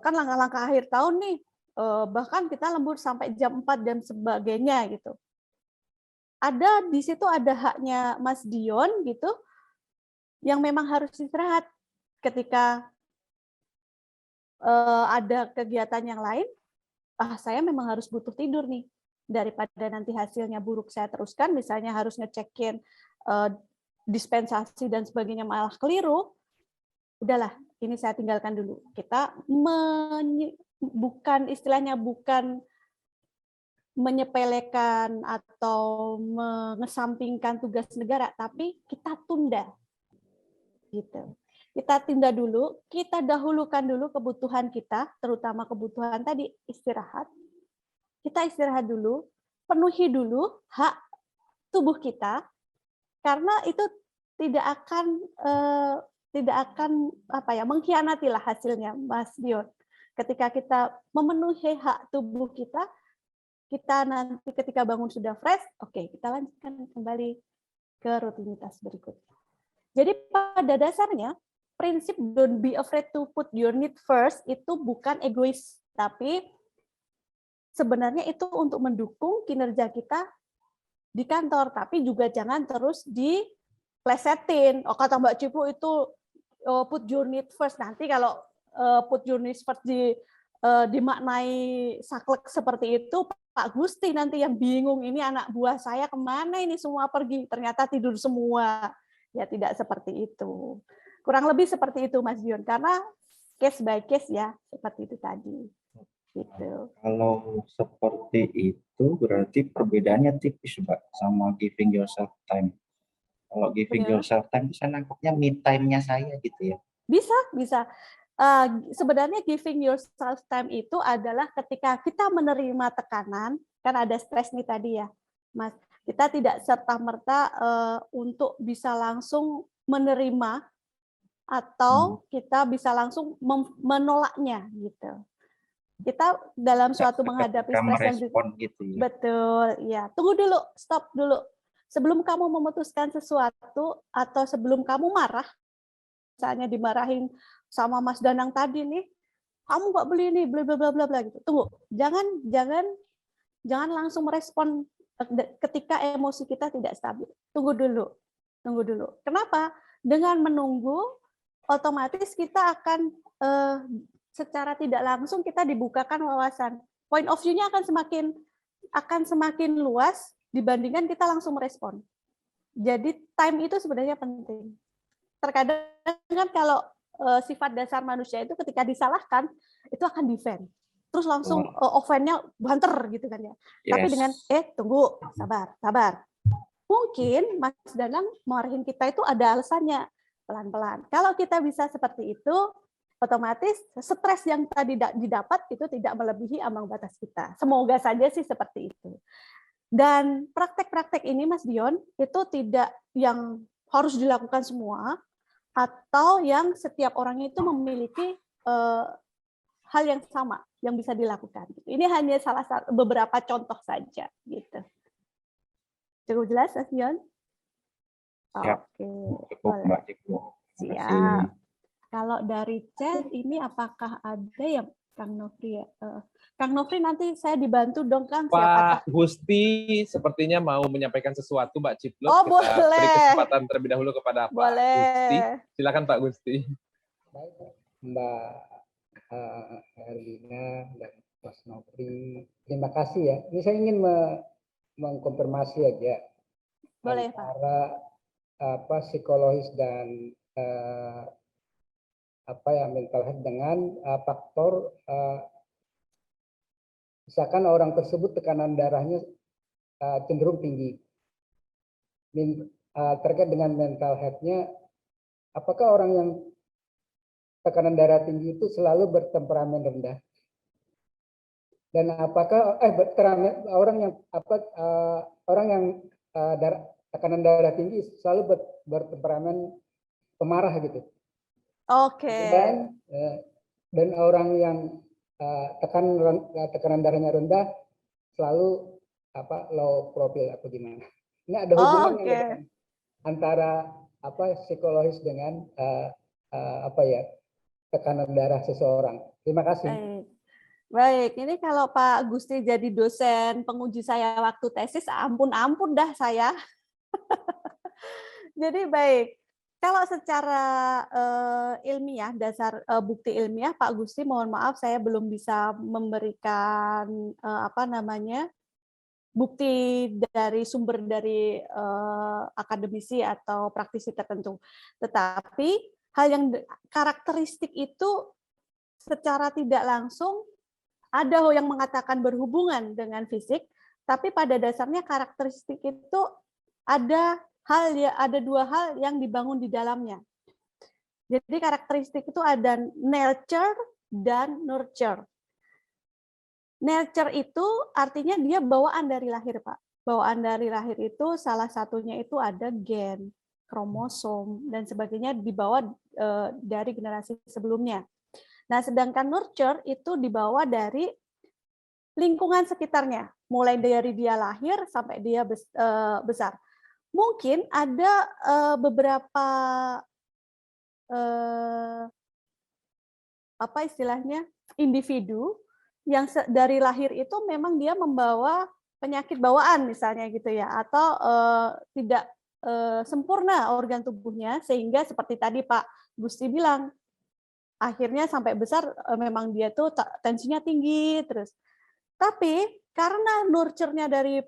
Kan langkah-langkah akhir tahun nih, bahkan kita lembur sampai jam 4 dan sebagainya gitu. Ada di situ ada haknya Mas Dion gitu, yang memang harus istirahat ketika ada kegiatan yang lain. Saya memang harus butuh tidur nih. Daripada nanti hasilnya buruk saya teruskan, misalnya harus ngecekin dispensasi dan sebagainya malah keliru, udahlah, ini saya tinggalkan dulu. Kita bukan istilahnya bukan menyepelekan atau mengesampingkan tugas negara, tapi kita tunda. Gitu. Kita tunda dulu, kita dahulukan dulu kebutuhan kita, terutama kebutuhan tadi istirahat. Kita istirahat dulu, penuhi dulu hak tubuh kita, karena itu tidak akan mengkhianatilah hasilnya, Mas Dion. Ketika kita memenuhi hak tubuh kita nanti ketika bangun sudah fresh, oke, kita lanjutkan kembali ke rutinitas berikutnya. Jadi pada dasarnya prinsip don't be afraid to put your need first itu bukan egois, tapi sebenarnya itu untuk mendukung kinerja kita di kantor, tapi juga jangan terus diplesetin. Kata Mbak Cipu itu put your need first. Nanti kalau put your need first dimaknai saklek seperti itu, Pak Gusti nanti yang bingung, ini anak buah saya kemana ini semua pergi, ternyata tidur semua. Ya tidak seperti itu. Kurang lebih seperti itu Mas Dion, karena case by case ya, seperti itu tadi. Gitu. Kalau seperti itu berarti perbedaannya tipis Mbak sama giving yourself time. Kalau giving yourself time bisa nangkepnya me time-nya saya gitu ya. Bisa. Sebenarnya giving yourself time itu adalah ketika kita menerima tekanan, kan ada stres nih tadi ya, Mas. Kita tidak serta-merta untuk bisa langsung menerima atau kita bisa langsung menolaknya gitu. Kita dalam suatu menghadapi stres yang gitu ya. Betul, ya. Tunggu dulu, stop dulu. Sebelum kamu memutuskan sesuatu atau sebelum kamu marah, misalnya dimarahin sama Mas Danang tadi nih, kamu nggak beli ini, bla bla bla bla gitu. Tunggu, jangan langsung merespon ketika emosi kita tidak stabil. Tunggu dulu. Kenapa? Dengan menunggu, otomatis kita akan secara tidak langsung kita dibukakan wawasan. Point of view-nya akan semakin luas dibandingkan kita langsung merespon. Jadi time itu sebenarnya penting. Terkadang kan kalau sifat dasar manusia itu ketika disalahkan itu akan defend. Terus langsung offense-nya banter gitu kan ya. Yes. Tapi dengan tunggu, sabar. Mungkin Mas Danang marahin kita itu ada alasannya, pelan-pelan. Kalau kita bisa seperti itu, otomatis stres yang tadi didapat itu tidak melebihi ambang batas kita. Semoga saja sih seperti itu. Dan praktek-praktek ini Mas Dion itu tidak yang harus dilakukan semua atau yang setiap orang itu memiliki hal yang sama yang bisa dilakukan. Ini hanya beberapa contoh saja, gitu. Cukup jelas, Mas Yon? Siap. Oke, Cukup, boleh. Mbak Ciplu. Terima kasih. Siap. Kalau dari chat ini apakah ada yang Kang Nofri ya? Kang Nofri nanti saya dibantu dong Kang. Pak Gusti sepertinya mau menyampaikan sesuatu, Mbak Cipluk. Oh, Kita boleh. beri kesempatan terlebih dahulu kepada Pak Gusti. Boleh. Silakan Pak Gusti. Baik, Mbak Erlina dan Mas Nofri. Terima kasih ya. Ini saya ingin mengkonfirmasi aja. Boleh, Pak. Antara psikologis dan mental health dengan faktor misalkan orang tersebut tekanan darahnya cenderung tinggi. Terkait dengan mental health-nya, apakah orang yang tekanan darah tinggi itu selalu bertemperamen rendah? Dan apakah orang yang tekanan darah tinggi selalu bertemperamen pemarah gitu? Oke. Dan orang yang tekanan darahnya rendah selalu low profile atau gimana? Ini ada hubungannya antara psikologis dengan tekanan darah seseorang. Terima kasih. Baik, ini kalau Pak Gusti jadi dosen penguji saya waktu tesis, ampun dah saya. Jadi baik, kalau secara ilmiah, dasar bukti ilmiah, Pak Gusti mohon maaf saya belum bisa memberikan bukti dari sumber dari akademisi atau praktisi tertentu. Tetapi hal yang karakteristik itu secara tidak langsung ada yang mengatakan berhubungan dengan fisik, tapi pada dasarnya karakteristik itu ada dua hal yang dibangun di dalamnya. Jadi karakteristik itu ada nurture dan nurture. Nurture itu artinya dia bawaan dari lahir, Pak. Bawaan dari lahir itu salah satunya itu ada gen, kromosom, dan sebagainya dibawa dari generasi sebelumnya. Nah, sedangkan nurture itu dibawa dari lingkungan sekitarnya, mulai dari dia lahir sampai dia besar. Mungkin ada beberapa individu yang dari lahir itu memang dia membawa penyakit bawaan misalnya gitu ya, atau tidak sempurna organ tubuhnya sehingga seperti tadi Pak Gusti bilang akhirnya sampai besar memang dia tuh tensinya tinggi terus. Tapi karena nurture-nya dari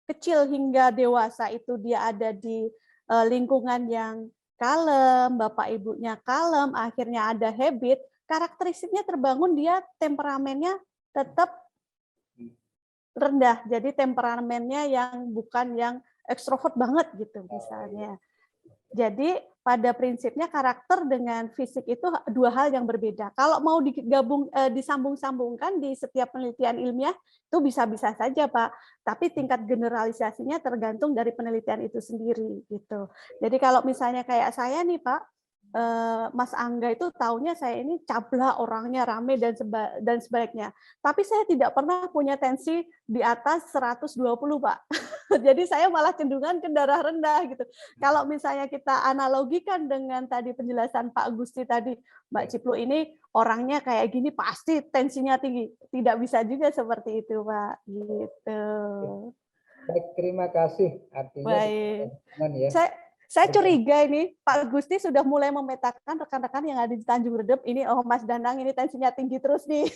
kecil hingga dewasa itu dia ada di lingkungan yang kalem, bapak ibunya kalem, akhirnya ada habit, karakteristiknya terbangun, dia temperamennya tetap rendah. Jadi temperamennya yang bukan yang ekstrovert banget gitu misalnya. Jadi pada prinsipnya karakter dengan fisik itu dua hal yang berbeda. Kalau mau disambung-sambungkan di setiap penelitian ilmiah itu bisa-bisa saja, Pak. Tapi tingkat generalisasinya tergantung dari penelitian itu sendiri gitu. Jadi kalau misalnya kayak saya nih, Pak, Mas Angga itu taunya saya ini cabla, orangnya rame dan sebaliknya. Tapi saya tidak pernah punya tensi di atas 120, Pak. Jadi saya malah cenderungan ke darah rendah gitu. Kalau misalnya kita analogikan dengan tadi penjelasan Pak Gusti tadi, Mbak Ciplu ini orangnya kayak gini pasti tensinya tinggi. Tidak bisa juga seperti itu, Pak. Gitu. Baik, terima kasih. Artinya baik. Ya. Saya curiga ini Pak Gusti sudah mulai memetakan rekan-rekan yang ada di Tanjung Redep ini, oh Mas Danang ini tensinya tinggi terus nih.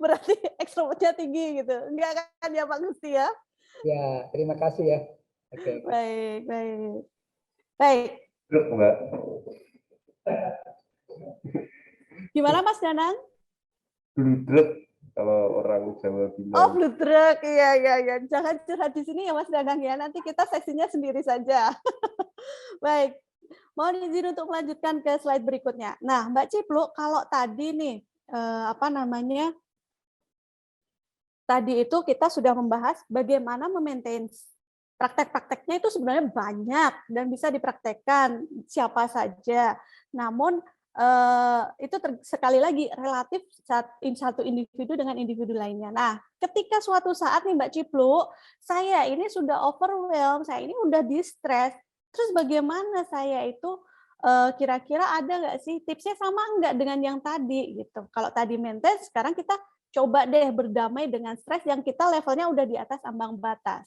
Berarti ekstrovertnya tinggi gitu. Enggak kan ya Pak Gusti ya? Ya, terima kasih ya. Oke. Baik. Mbak. Gimana Mas Danang? Bludruk kalau orang Jawa bilang. Oh, bludruk. Iya. Jangan curhat di sini ya Mas Danang ya. Nanti kita seksinya sendiri saja. Baik. Mohon izin untuk melanjutkan ke slide berikutnya. Nah, Mbak Ciplu, kalau tadi nih tadi itu kita sudah membahas bagaimana memaintain praktek-prakteknya itu sebenarnya banyak dan bisa dipraktekkan siapa saja. Namun itu sekali lagi relatif satu individu dengan individu lainnya. Nah, ketika suatu saat nih Mbak Ciplu, saya ini sudah overwhelmed, saya ini udah distress, terus bagaimana saya itu kira-kira ada nggak sih tipsnya sama nggak dengan yang tadi gitu. Kalau tadi maintenance, sekarang kita coba deh berdamai dengan stres yang kita levelnya udah di atas ambang batas.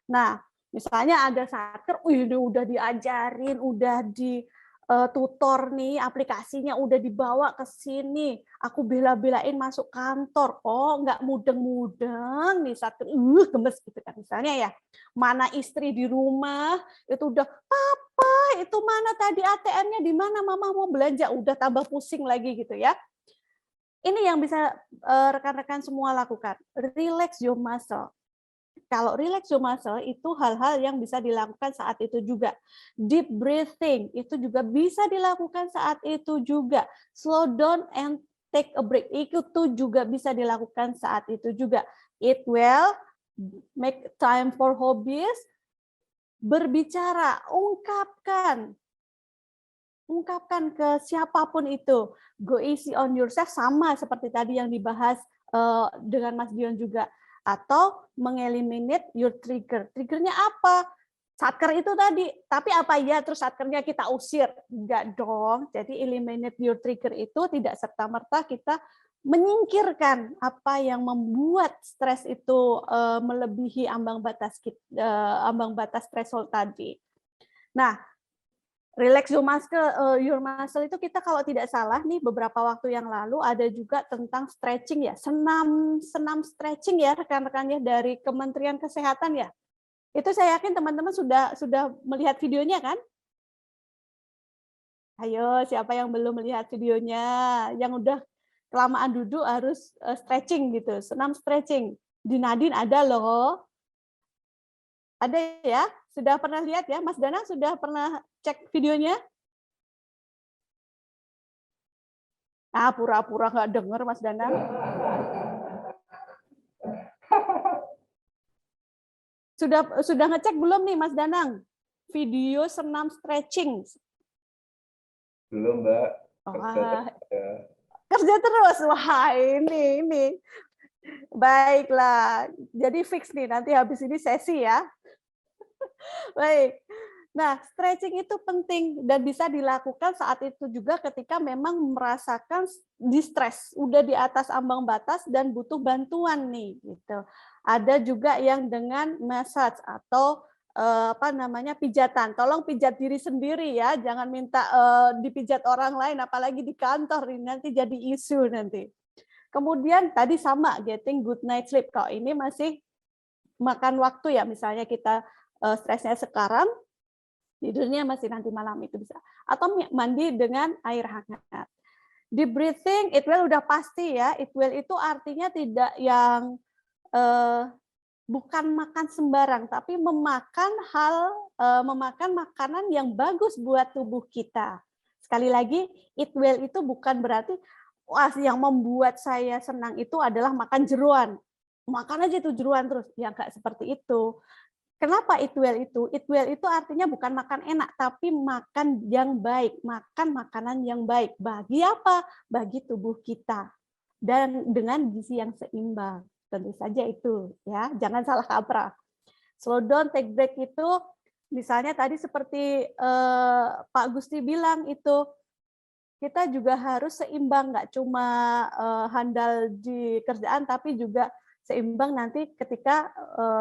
Nah, misalnya ada satker, ini udah diajarin, udah di tutor nih, aplikasinya udah dibawa ke sini, aku bela-belain masuk kantor, kok nggak mudeng-mudeng nih satker, gemes gitu kan misalnya ya. Mana istri di rumah itu udah, papa itu mana tadi ATM-nya di mana, mama mau belanja, udah tambah pusing lagi gitu ya. Ini yang bisa rekan-rekan semua lakukan, relax your muscle. Kalau relax your muscle itu hal-hal yang bisa dilakukan saat itu juga. Deep breathing itu juga bisa dilakukan saat itu juga. Slow down and take a break itu juga bisa dilakukan saat itu juga. Eat well, make time for hobbies, berbicara, ungkapkan ke siapapun itu. Go easy on yourself, sama seperti tadi yang dibahas dengan Mas Dion juga. Atau mengeliminate your trigger. Triggernya apa? Satker itu tadi. Tapi apa ya terus satkernya kita usir? Enggak dong. Jadi eliminate your trigger itu tidak serta-merta kita menyingkirkan apa yang membuat stres itu melebihi ambang batas threshold tadi. Nah, relax your muscle itu kita kalau tidak salah nih beberapa waktu yang lalu ada juga tentang stretching ya, senam stretching ya rekan-rekannya dari Kementerian Kesehatan ya. Itu saya yakin teman-teman sudah melihat videonya kan? Ayo, siapa yang belum melihat videonya? Yang udah kelamaan duduk harus stretching gitu, senam stretching. Di Nadine ada loh. Ada ya? Sudah pernah lihat ya? Mas Danang sudah pernah cek videonya? Ah, pura-pura nggak dengar Mas Danang. Sudah ngecek belum nih Mas Danang? Video senam stretching. Belum, Mbak. Kerja terus. Wah, ini. Baiklah. Jadi fix nih nanti habis ini sesi ya. Baik. Nah, stretching itu penting dan bisa dilakukan saat itu juga ketika memang merasakan distress, udah di atas ambang batas dan butuh bantuan nih gitu. Ada juga yang dengan massage atau pijatan. Tolong pijat diri sendiri ya, jangan minta dipijat orang lain apalagi di kantor ini nanti jadi isu nanti. Kemudian tadi sama getting good night sleep. Kalau ini masih makan waktu ya, misalnya kita stresnya sekarang, tidurnya masih nanti malam itu bisa. Atau mandi dengan air hangat. Deep breathing, it well udah pasti ya. It well itu artinya tidak yang bukan makan sembarang, tapi memakan makanan yang bagus buat tubuh kita. Sekali lagi, eat well itu bukan berarti wah yang membuat saya senang itu adalah makan jeroan. Makan aja itu jeroan terus. Ya nggak seperti itu. Kenapa eat well itu? Eat well itu artinya bukan makan enak, tapi makan yang baik, makan makanan yang baik. Bagi apa? Bagi tubuh kita. Dan dengan gizi yang seimbang. Tentu saja itu, ya. Jangan salah kaprah. Slow down, take break itu, misalnya tadi seperti Pak Gusti bilang itu, kita juga harus seimbang, nggak cuma handal di kerjaan, tapi juga seimbang nanti ketika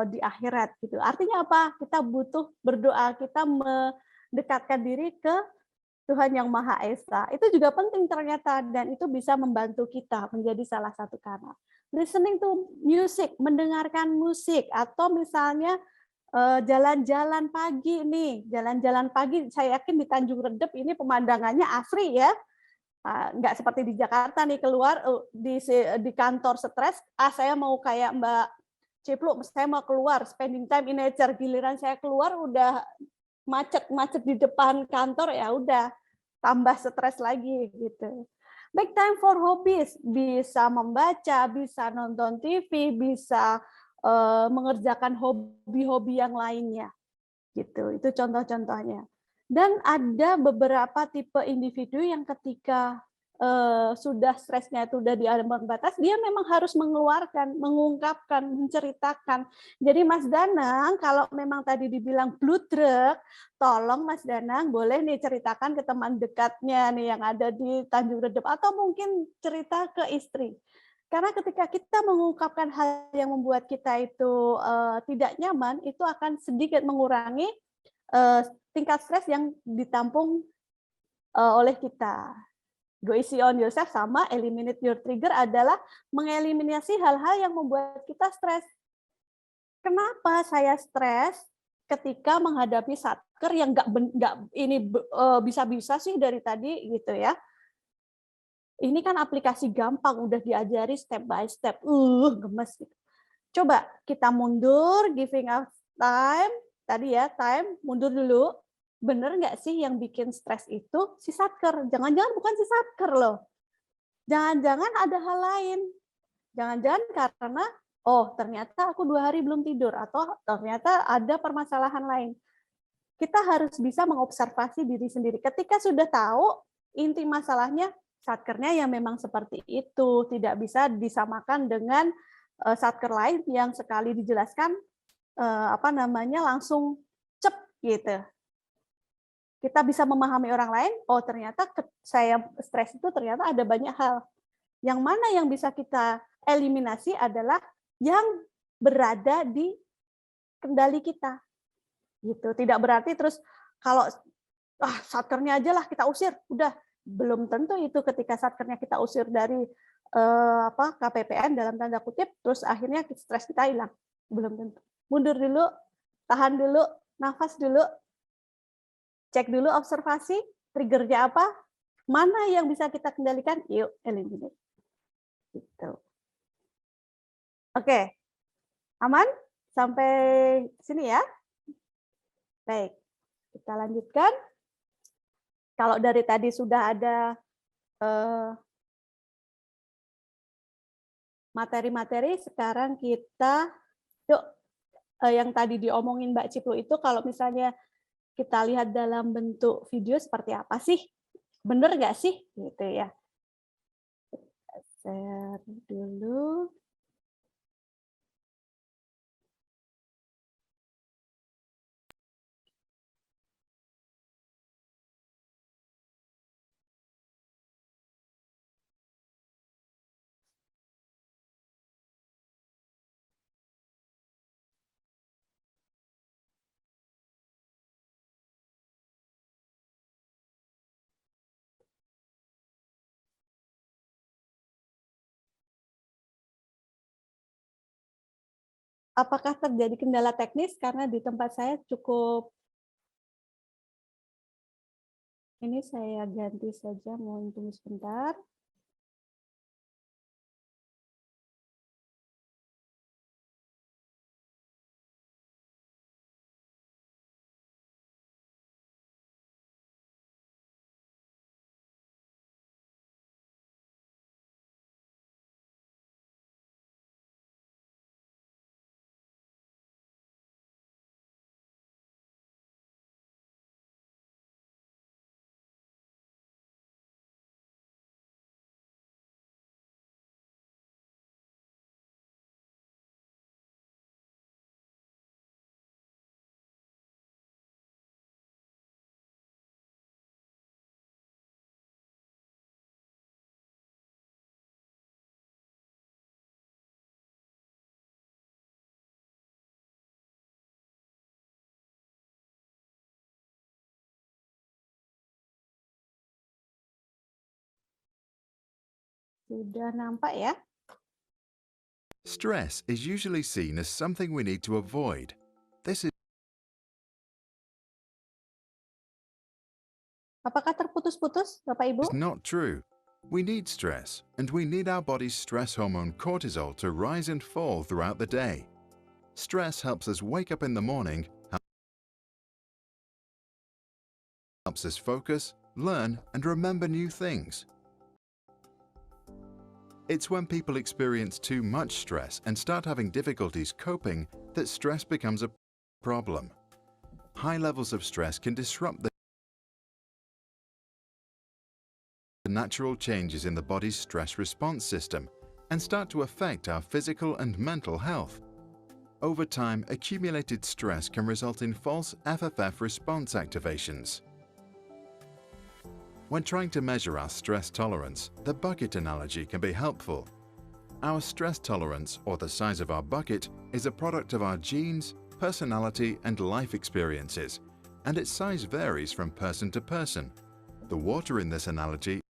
di akhirat gitu. Artinya apa? Kita butuh berdoa, kita mendekatkan diri ke Tuhan Yang Maha Esa. Itu juga penting ternyata dan itu bisa membantu kita menjadi salah satu kanal. Listening to music, mendengarkan musik atau misalnya jalan-jalan pagi nih, jalan-jalan pagi saya yakin di Tanjung Redep ini pemandangannya asri ya. Nggak seperti di Jakarta nih keluar di kantor stres, saya mau kayak Mbak Ciplu, saya mau keluar spending time in nature, giliran saya keluar udah macet di depan kantor ya udah tambah stres lagi gitu. Make time for hobbies, bisa membaca, bisa nonton TV, bisa mengerjakan hobi-hobi yang lainnya gitu. Itu contoh-contohnya. Dan ada beberapa tipe individu yang ketika sudah stresnya itu sudah di ambang batas, dia memang harus mengeluarkan, mengungkapkan, menceritakan. Jadi Mas Danang, kalau memang tadi dibilang bludrek, tolong Mas Danang boleh nih ceritakan ke teman dekatnya nih yang ada di Tanjung Redep, atau mungkin cerita ke istri. Karena ketika kita mengungkapkan hal yang membuat kita itu tidak nyaman, itu akan sedikit mengurangi tingkat stres yang ditampung oleh kita. Go easy on yourself sama eliminate your trigger adalah mengeliminasi hal-hal yang membuat kita stres. Kenapa saya stres ketika menghadapi satker yang nggak ini bisa-bisa sih dari tadi gitu ya. Ini kan aplikasi gampang, udah diajari step by step. Gemes gitu. Coba kita mundur, giving us time, tadi ya, time, mundur dulu. Bener nggak sih yang bikin stres itu si satker? Jangan-jangan bukan si satker loh. Jangan-jangan ada hal lain. Jangan-jangan karena, oh ternyata aku 2 hari belum tidur, atau ternyata ada permasalahan lain. Kita harus bisa mengobservasi diri sendiri. Ketika sudah tahu inti masalahnya, satkernya yang memang seperti itu. Tidak bisa disamakan dengan satker lain yang sekali dijelaskan langsung cep gitu. Kita bisa memahami orang lain, oh ternyata saya stres itu ternyata ada banyak hal. Yang mana yang bisa kita eliminasi adalah yang berada di kendali kita. Gitu. Tidak berarti terus kalau satkernya aja lah kita usir, udah belum tentu itu ketika satkernya kita usir dari KPPN dalam tanda kutip, terus akhirnya stres kita hilang. Belum tentu. Mundur dulu, tahan dulu, nafas dulu, cek dulu observasi, triggernya apa, mana yang bisa kita kendalikan, yuk eliminate. Gitu. Oke, aman? Sampai sini ya? Baik, kita lanjutkan. Kalau dari tadi sudah ada materi-materi, sekarang kita, yuk, yang tadi diomongin Mbak Ciplu itu, kalau misalnya kita lihat dalam bentuk video seperti apa sih? Bener nggak sih? Gitu ya. Share dulu. Apakah terjadi kendala teknis karena di tempat saya cukup, ini saya ganti saja, mohon tunggu sebentar. Sudah nampak ya? Stress is usually seen as something we need to avoid. This is Apakah terputus-putus, Bapak Ibu? not true. We need stress, and we need our body's stress hormone cortisol to rise and fall throughout the day. Stress helps us wake up in the morning, helps us focus, learn, and remember new things. It's when people experience too much stress and start having difficulties coping that stress becomes a problem. High levels of stress can disrupt the natural changes in the body's stress response system and start to affect our physical and mental health. Over time, accumulated stress can result in false FFF response activations. When trying to measure our stress tolerance, the bucket analogy can be helpful. Our stress tolerance, or the size of our bucket, is a product of our genes, personality, and life experiences, and its size varies from person to person. The water in this analogy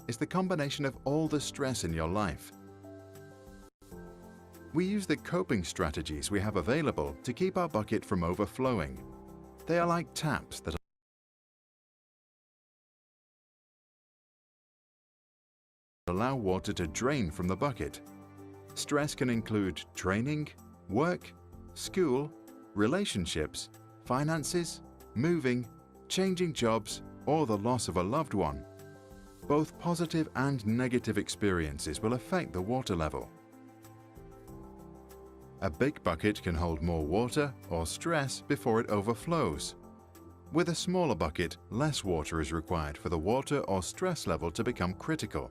is the combination of all the stress in your life. We use the coping strategies we have available to keep our bucket from overflowing. They are like taps that allow water to drain from the bucket. Stress can include training, work, school, relationships, finances, moving, changing jobs, or the loss of a loved one. Both positive and negative experiences will affect the water level. A big bucket can hold more water or stress before it overflows. With a smaller bucket, less water is required for the water or stress level to become critical.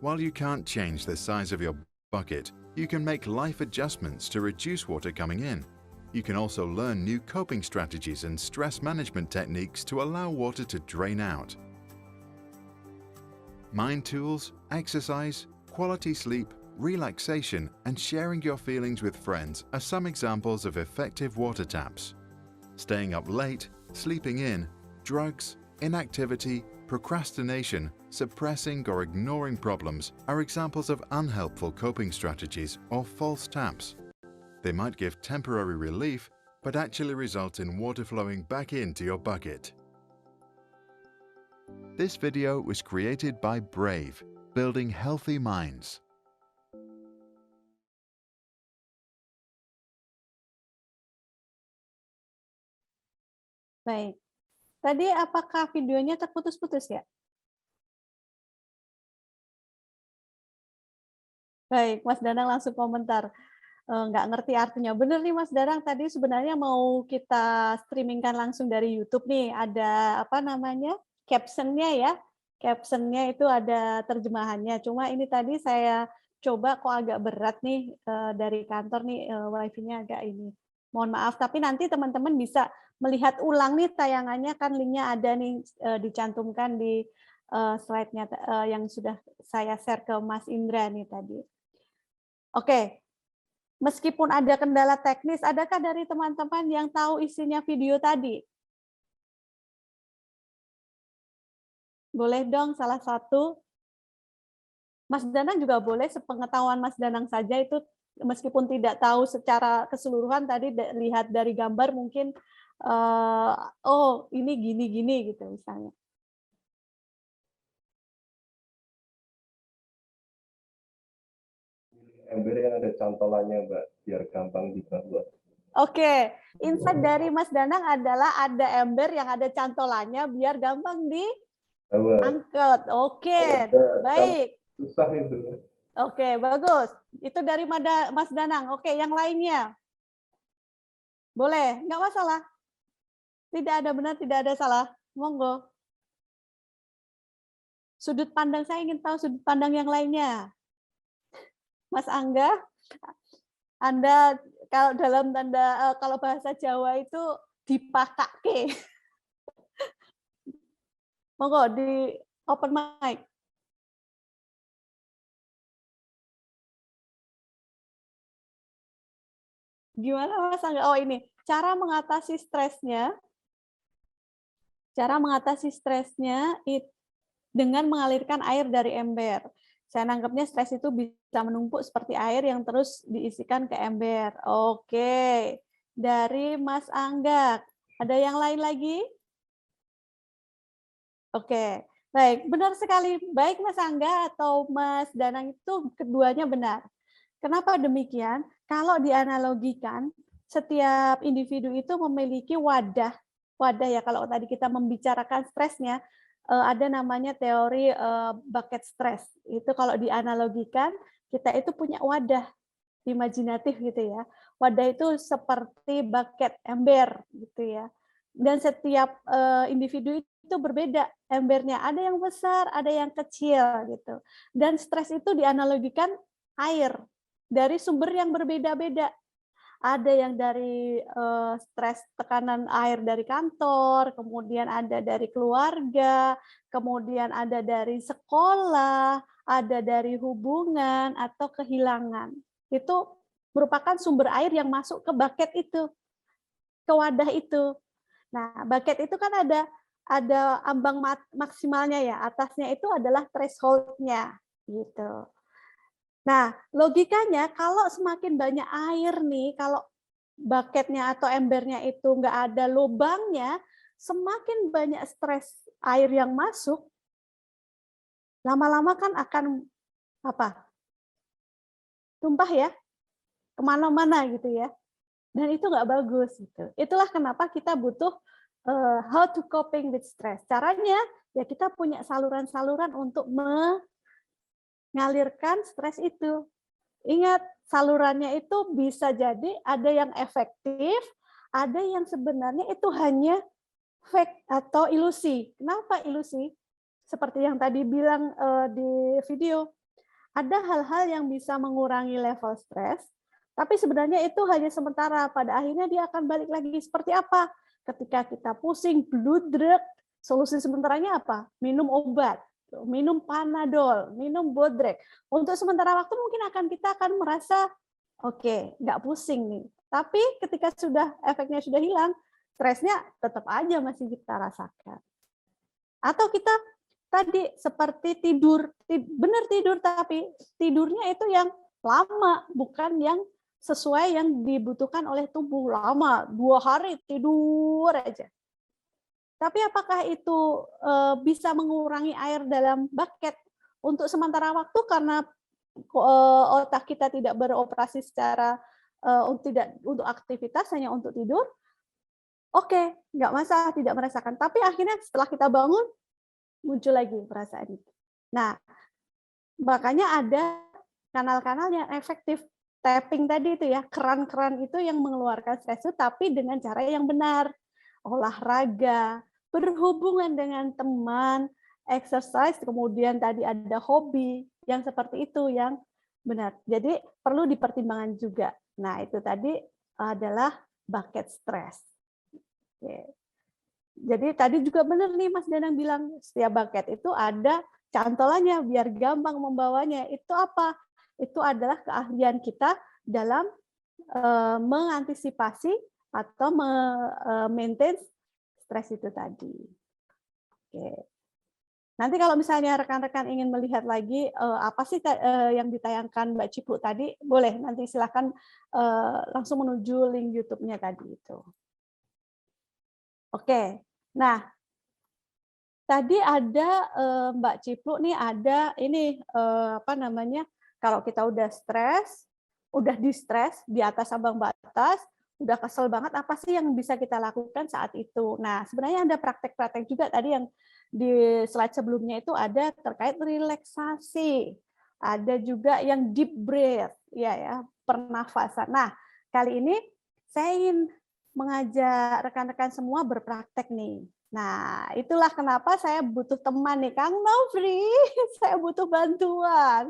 While you can't change the size of your bucket, you can make life adjustments to reduce water coming in. You can also learn new coping strategies and stress management techniques to allow water to drain out. Mind tools, exercise, quality sleep, relaxation, and sharing your feelings with friends are some examples of effective water taps. Staying up late, sleeping in, drugs, inactivity, procrastination, suppressing or ignoring problems are examples of unhelpful coping strategies or false taps. They might give temporary relief, but actually result in water flowing back into your bucket. This video was created by Brave, Building Healthy Minds. Baik. Tadi apakah videonya terputus-putus ya? Baik, Mas Danang langsung komentar. Nggak ngerti artinya. Bener nih Mas Danang, tadi sebenarnya mau kita streamingkan langsung dari YouTube nih. Ada apa namanya? Captionnya ya. Captionnya itu ada terjemahannya. Cuma ini tadi saya coba kok agak berat nih dari kantor nih wifi-nya agak ini. Mohon maaf, tapi nanti teman-teman bisa melihat ulang nih tayangannya, kan linknya ada nih dicantumkan di slide-nya yang sudah saya share ke Mas Indra nih tadi. Oke, meskipun ada kendala teknis, adakah dari teman-teman yang tahu isinya video tadi? Boleh dong salah satu. Mas Danang juga boleh, sepengetahuan Mas Danang saja itu, meskipun tidak tahu secara keseluruhan tadi lihat dari gambar mungkin oh ini gini-gini gitu misalnya. Ember yang ada cantolannya, Mbak, biar gampang dibawa. Oke, insight dari Mas Danang adalah ada ember yang ada cantolannya biar gampang diangkat. Oke, baik. Susah itu. Oke, bagus. Itu dari Mas Danang. Oke, yang lainnya. Boleh, nggak masalah. Tidak ada benar, tidak ada salah. Monggo. Sudut pandang, saya ingin tahu sudut pandang yang lainnya. Mas Angga, Anda kalau dalam kalau bahasa Jawa itu dipakake. Monggo di open mic. Gimana Mas Angga? Oh ini, cara mengatasi stresnya. Cara mengatasi stresnya dengan mengalirkan air dari ember. Saya nangkepnya stres itu bisa menumpuk seperti air yang terus diisikan ke ember. Oke, dari Mas Angga. Ada yang lain lagi? Oke, baik. Benar sekali. Baik Mas Angga atau Mas Danang itu keduanya benar. Kenapa demikian? Kalau dianalogikan, setiap individu itu memiliki wadah ya. Kalau tadi kita membicarakan stresnya, ada namanya teori bucket stress. Itu kalau dianalogikan, kita itu punya wadah imajinatif gitu ya. Wadah itu seperti bucket ember gitu ya. Dan setiap individu itu berbeda embernya, ada yang besar, ada yang kecil gitu. Dan stres itu dianalogikan air dari sumber yang berbeda-beda. Ada yang dari stres tekanan air dari kantor, kemudian ada dari keluarga, kemudian ada dari sekolah, ada dari hubungan atau kehilangan. Itu merupakan sumber air yang masuk ke bucket itu, ke wadah itu. Nah, bucket itu kan ada ambang maksimalnya ya, atasnya itu adalah threshold-nya gitu. Nah, logikanya kalau semakin banyak air nih, kalau bucketnya atau embernya itu nggak ada lubangnya, semakin banyak stres air yang masuk, lama-lama kan akan apa? Tumpah ya, kemana-mana gitu ya. Dan itu nggak bagus gitu. Itulah kenapa kita butuh how to coping with stress. Caranya ya kita punya saluran-saluran untuk mengalirkan stres itu. Ingat, salurannya itu bisa jadi ada yang efektif, ada yang sebenarnya itu hanya fake atau ilusi. Kenapa ilusi? Seperti yang tadi bilang di video, ada hal-hal yang bisa mengurangi level stres, tapi sebenarnya itu hanya sementara. Pada akhirnya dia akan balik lagi. Seperti apa? Ketika kita pusing, bludruk, solusi sementaranya apa? Minum obat. Minum Panadol, minum Bodrek. Untuk sementara waktu mungkin kita akan merasa oke, nggak pusing nih. Tapi ketika efeknya sudah hilang, stresnya tetap aja masih kita rasakan. Atau kita tadi seperti tidur, benar tidur tapi tidurnya itu yang lama, bukan yang sesuai yang dibutuhkan oleh tubuh. Lama, 2 hari tidur aja. Tapi apakah itu bisa mengurangi air dalam bucket untuk sementara waktu karena otak kita tidak beroperasi secara tidak untuk aktivitas, hanya untuk tidur? Oke, nggak masalah, tidak merasakan. Tapi akhirnya setelah kita bangun, muncul lagi perasaan itu. Nah, makanya ada kanal-kanal yang efektif. Tapping tadi itu ya, keran-keran itu yang mengeluarkan stres itu, tapi dengan cara yang benar. Olahraga, berhubungan dengan teman, exercise, kemudian tadi ada hobi, yang seperti itu yang benar. Jadi perlu dipertimbangkan juga. Nah, itu tadi adalah bucket stress. Oke. Jadi tadi juga benar nih Mas Danang bilang, setiap bucket itu ada cantolannya biar gampang membawanya. Itu apa? Itu adalah keahlian kita dalam mengantisipasi atau maintain stres itu tadi. Oke. Nanti kalau misalnya rekan-rekan ingin melihat lagi apa sih yang ditayangkan Mbak Cipluk tadi, boleh nanti silakan langsung menuju link YouTube-nya tadi itu. Oke. Nah, tadi ada Mbak Cipluk nih ada ini apa namanya? Kalau kita udah stres, udah di-stres di atas ambang batas, udah kesel banget, apa sih yang bisa kita lakukan saat itu? Nah, sebenarnya ada praktek-praktek juga tadi yang di slide sebelumnya itu ada terkait relaksasi. Ada juga yang deep breath, ya, pernafasan. Nah, kali ini saya ingin mengajak rekan-rekan semua berpraktek nih. Nah, itulah kenapa saya butuh teman nih, Kang Nofri. Saya butuh bantuan.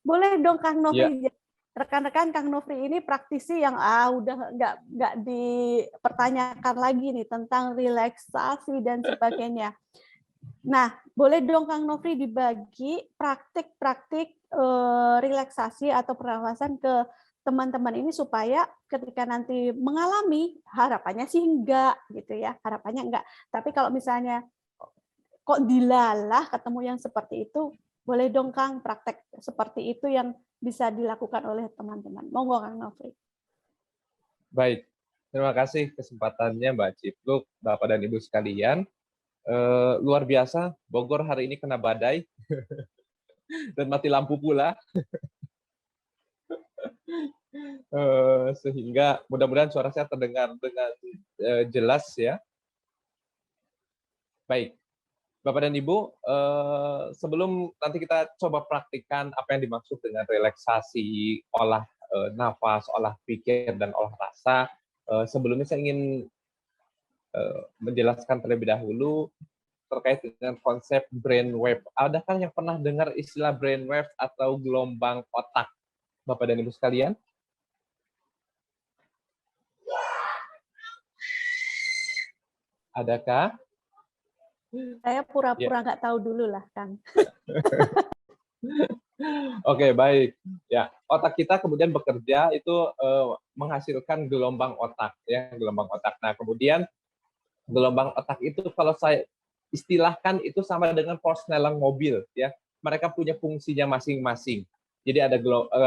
Boleh dong Kang Nofri. Yeah. Rekan-rekan Kang Nofri ini praktisi yang udah nggak dipertanyakan lagi nih tentang relaksasi dan sebagainya. Nah, boleh dong Kang Nofri dibagi praktik-praktik relaksasi atau pernafasan ke teman-teman ini supaya ketika nanti mengalami, harapannya sih enggak gitu ya, harapannya enggak. Tapi kalau misalnya kok dilalah ketemu yang seperti itu, boleh dong Kang praktek seperti itu yang bisa dilakukan oleh teman-teman. Monggo Kang Nofri. Baik, terima kasih kesempatannya Mbak Cipluk, Bapak dan Ibu sekalian. Luar biasa, Bogor hari ini kena badai dan mati lampu pula. Sehingga mudah-mudahan suara saya terdengar dengan jelas ya. Baik, Bapak dan Ibu, sebelum nanti kita coba praktikkan apa yang dimaksud dengan relaksasi, olah nafas, olah pikir, dan olah rasa, Sebelumnya saya ingin menjelaskan terlebih dahulu terkait dengan konsep brainwave. Adakah yang pernah dengar istilah brainwave atau gelombang otak, Bapak dan Ibu sekalian? Adakah? Saya pura-pura nggak tahu dulu lah, Kang. Oke, baik. Ya, otak kita kemudian bekerja itu menghasilkan gelombang otak, ya, gelombang otak. Nah, kemudian gelombang otak itu kalau saya istilahkan itu sama dengan persneling mobil, ya. Mereka punya fungsinya masing-masing. Jadi ada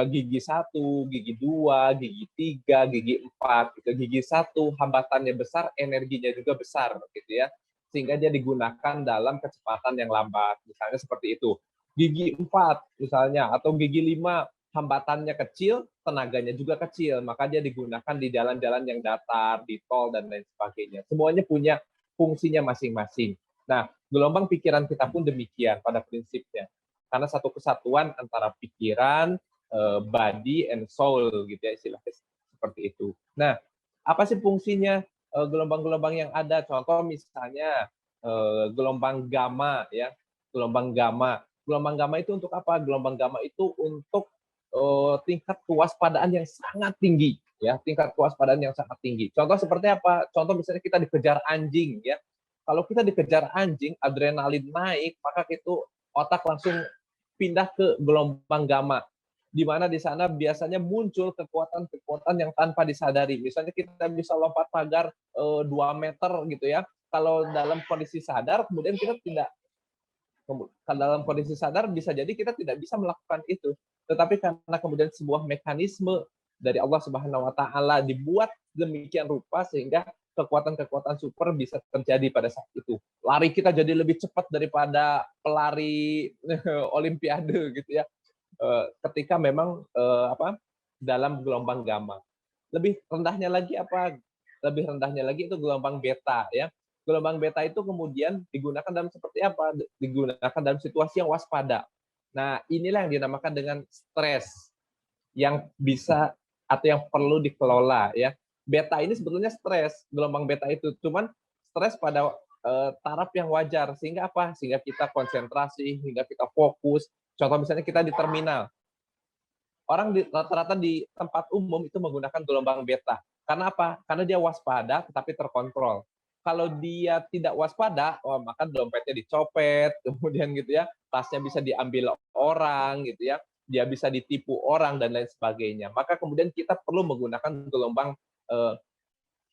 gigi 1, gigi 2, gigi 3, gigi 4. Gitu. Gigi 1 hambatannya besar, energinya juga besar, gitu ya. Sehingga dia digunakan dalam kecepatan yang lambat. Misalnya seperti itu. Gigi 4 misalnya atau gigi 5 hambatannya kecil, tenaganya juga kecil, maka dia digunakan di jalan-jalan yang datar, di tol dan lain sebagainya. Semuanya punya fungsinya masing-masing. Nah, gelombang pikiran kita pun demikian pada prinsipnya. Karena satu kesatuan antara pikiran, body and soul gitu ya istilahnya seperti itu. Nah, apa sih fungsinya gelombang-gelombang yang ada? Contoh misalnya gelombang gamma ya. Gelombang gamma. Gelombang gamma itu untuk apa? Gelombang gamma itu untuk tingkat kewaspadaan yang sangat tinggi ya, tingkat kewaspadaan yang sangat tinggi. Contoh seperti apa? Contoh misalnya kita dikejar anjing ya. Kalau kita dikejar anjing, adrenalin naik, maka itu otak langsung pindah ke gelombang gamma. Di mana di sana biasanya muncul kekuatan-kekuatan yang tanpa disadari. Misalnya kita bisa lompat pagar 2 meter gitu ya. Kalau dalam kondisi sadar, kemudian kita tidak dalam kondisi sadar bisa jadi kita tidak bisa melakukan itu. Tetapi karena kemudian sebuah mekanisme dari Allah Subhanahu wa taala dibuat demikian rupa sehingga kekuatan-kekuatan super bisa terjadi pada saat itu. Lari kita jadi lebih cepat daripada pelari olimpiade gitu ya. Ketika memang dalam gelombang gamma. Lebih rendahnya lagi apa? Lebih rendahnya lagi itu gelombang beta ya. Gelombang beta itu kemudian digunakan dalam seperti apa? Digunakan dalam situasi yang waspada. Nah, inilah yang dinamakan dengan stres yang bisa atau yang perlu dikelola ya. Beta ini sebetulnya stres, gelombang beta itu cuman stres pada taraf yang wajar sehingga apa? Sehingga kita konsentrasi, hingga kita fokus. Contoh misalnya kita di terminal. Orang rata-rata di tempat umum itu menggunakan gelombang beta. Karena apa? Karena dia waspada tetapi terkontrol. Kalau dia tidak waspada, maka dompetnya dicopet, kemudian gitu ya, tasnya bisa diambil orang gitu ya, dia bisa ditipu orang dan lain sebagainya. Maka kemudian kita perlu menggunakan gelombang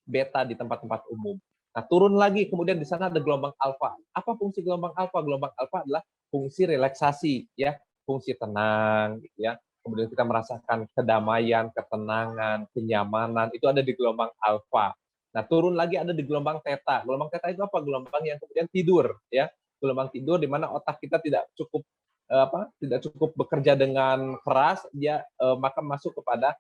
beta di tempat-tempat umum. Nah, turun lagi kemudian di sana ada gelombang alfa. Apa fungsi gelombang alfa? Gelombang alfa adalah fungsi relaksasi ya, fungsi tenang gitu ya. Kemudian kita merasakan kedamaian, ketenangan, kenyamanan, itu ada di gelombang alfa. Nah, turun lagi ada di gelombang theta. Gelombang theta itu apa? Gelombang yang kemudian tidur, ya. Gelombang tidur di mana otak kita tidak cukup bekerja dengan keras, dia maka masuk kepada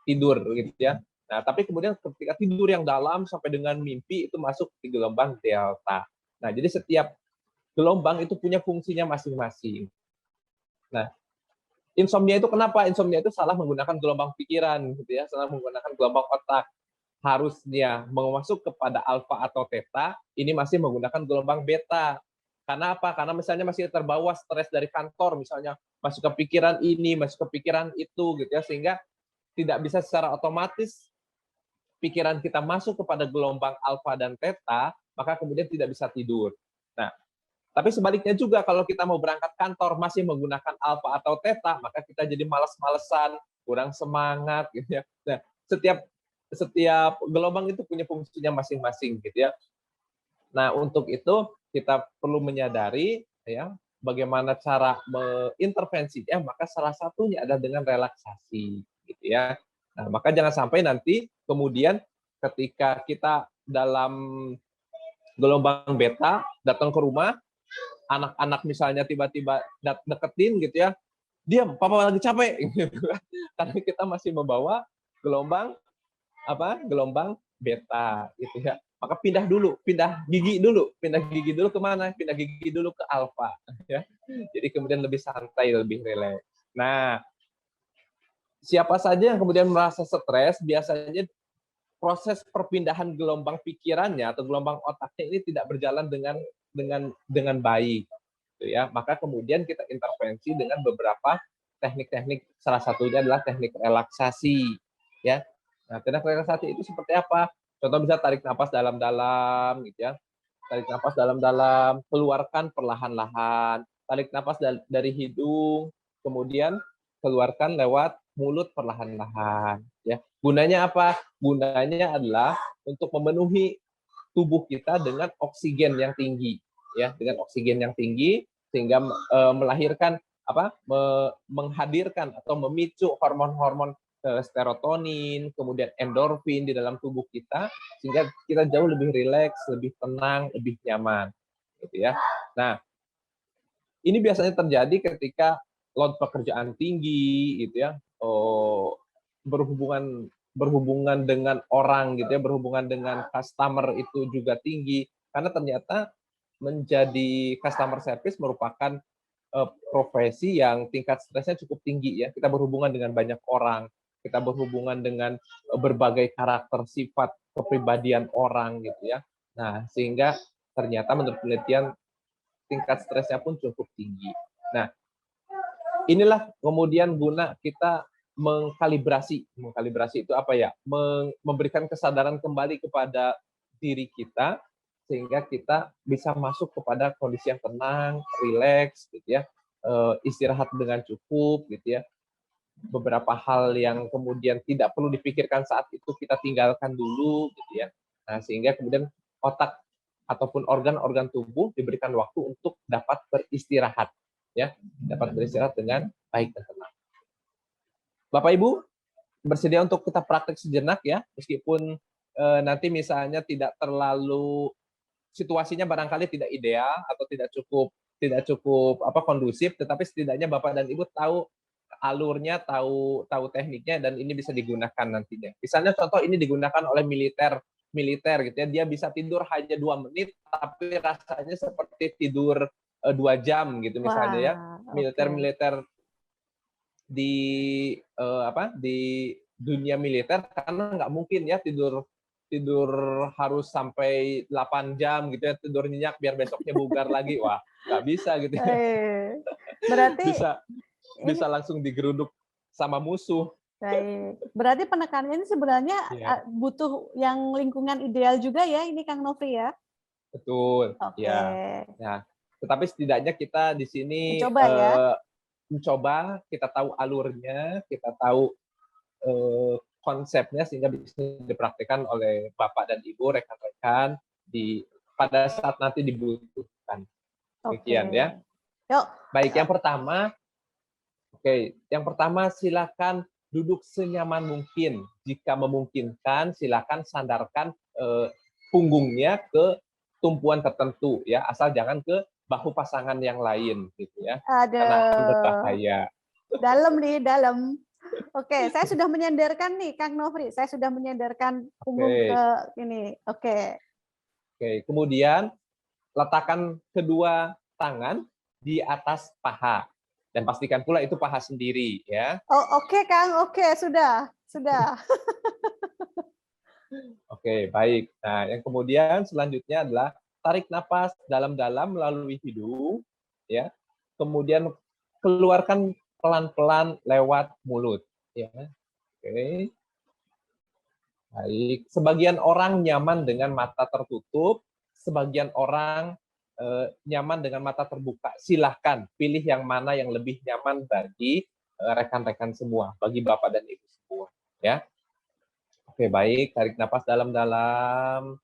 tidur, gitu ya. Nah, tapi kemudian ketika tidur yang dalam sampai dengan mimpi itu masuk di gelombang delta. Nah, jadi setiap gelombang itu punya fungsinya masing-masing. Nah, insomnia itu kenapa? Insomnia itu salah menggunakan gelombang pikiran, gitu ya, salah menggunakan gelombang otak. Harusnya masuk kepada alfa atau theta, ini masih menggunakan gelombang beta. Karena apa? Karena misalnya masih terbawa stres dari kantor, misalnya masuk ke pikiran ini, masuk ke pikiran itu, gitu ya, sehingga tidak bisa secara otomatis pikiran kita masuk kepada gelombang alfa dan theta, maka kemudian tidak bisa tidur. Nah, tapi sebaliknya juga kalau kita mau berangkat kantor masih menggunakan alfa atau theta, maka kita jadi malas-malesan, kurang semangat, gitu ya. Nah, setiap gelombang itu punya fungsinya masing-masing gitu ya. Nah, untuk itu kita perlu menyadari ya bagaimana cara mengintervensinya, maka salah satunya adalah dengan relaksasi gitu ya. Nah, maka jangan sampai nanti kemudian ketika kita dalam gelombang beta datang ke rumah, anak-anak misalnya tiba-tiba deketin gitu ya, diam, papa lagi capek gitu. Karena kita masih membawa gelombang beta gitu ya. Maka pindah gigi dulu kemana? Pindah gigi dulu ke alfa ya. Jadi kemudian lebih santai, lebih rileks. Nah, siapa saja yang kemudian merasa stres biasanya proses perpindahan gelombang pikirannya atau gelombang otaknya ini tidak berjalan dengan baik, gitu ya. Maka kemudian kita intervensi dengan beberapa teknik-teknik, salah satunya adalah teknik relaksasi, ya. Nah, teknik relaksasi itu seperti apa? Contoh bisa tarik nafas dalam-dalam, gitu ya. Tarik nafas dalam-dalam, keluarkan perlahan-lahan. Tarik nafas dari hidung, kemudian keluarkan lewat mulut perlahan-lahan. Ya, gunanya apa? Gunanya adalah untuk memenuhi tubuh kita dengan oksigen yang tinggi, ya, dengan oksigen yang tinggi sehingga melahirkan menghadirkan atau memicu hormon-hormon serotonin, kemudian endorfin di dalam tubuh kita, sehingga kita jauh lebih rileks, lebih tenang, lebih nyaman, gitu ya. Nah, ini biasanya terjadi ketika load pekerjaan tinggi, gitu ya, berhubungan dengan orang, gitu ya, berhubungan dengan customer itu juga tinggi, karena ternyata menjadi customer service merupakan profesi yang tingkat stresnya cukup tinggi, ya. Kita berhubungan dengan banyak orang, kita berhubungan dengan berbagai karakter sifat kepribadian orang, gitu ya. Nah, sehingga ternyata menurut penelitian tingkat stresnya pun cukup tinggi. Nah, inilah kemudian guna kita mengkalibrasi itu apa ya? Memberikan kesadaran kembali kepada diri kita sehingga kita bisa masuk kepada kondisi yang tenang, rileks, gitu ya, istirahat dengan cukup, gitu ya. Beberapa hal yang kemudian tidak perlu dipikirkan saat itu kita tinggalkan dulu, gitu ya. Nah, sehingga kemudian otak ataupun organ-organ tubuh diberikan waktu untuk dapat beristirahat, ya, dapat beristirahat dengan baik dan tenang. Bapak Ibu bersedia untuk kita praktek sejenak, ya, meskipun nanti misalnya tidak terlalu situasinya barangkali tidak ideal atau tidak cukup kondusif, tetapi setidaknya Bapak dan Ibu tahu alurnya, tahu tekniknya, dan ini bisa digunakan nantinya. Misalnya contoh ini digunakan oleh militer gitu ya, dia bisa tidur hanya 2 menit tapi rasanya seperti tidur 2 jam gitu misalnya. Wah, ya. Militer di dunia militer karena nggak mungkin ya tidur harus sampai 8 jam gitu ya, tidur nyenyak biar besoknya bugar lagi. Wah, nggak bisa gitu ya. Berarti bisa langsung digeruduk sama musuh. Baik. Berarti penekanannya ini sebenarnya butuh yang lingkungan ideal juga ya ini Kang Nofri ya? Betul. Oke. Ya. Nah, tetapi setidaknya kita di sini mencoba, kita tahu alurnya, kita tahu konsepnya sehingga bisa dipraktikkan oleh Bapak dan Ibu, rekan-rekan pada saat nanti dibutuhkan. Demikian ya. Yuk. Baik, yang pertama silakan duduk senyaman mungkin. Jika memungkinkan, silakan sandarkan punggungnya ke tumpuan tertentu ya, asal jangan ke bahu pasangan yang lain gitu ya. Karena berbahaya. Dalam nih, dalam. Oke, saya sudah menyandarkan nih Kang Nofri, saya sudah menyandarkan punggung ke ini. Oke, kemudian letakkan kedua tangan di atas paha. Dan pastikan pula itu paha sendiri ya. Oh, oke Kang, oke, sudah. Oke, baik. Nah, yang kemudian selanjutnya adalah tarik napas dalam-dalam melalui hidung ya. Kemudian keluarkan pelan-pelan lewat mulut ya. Oke. Baik, sebagian orang nyaman dengan mata tertutup, sebagian orang nyaman dengan mata terbuka. Silahkan pilih yang mana yang lebih nyaman bagi rekan-rekan semua, bagi Bapak dan Ibu semua. Ya, oke, baik. Tarik napas dalam-dalam,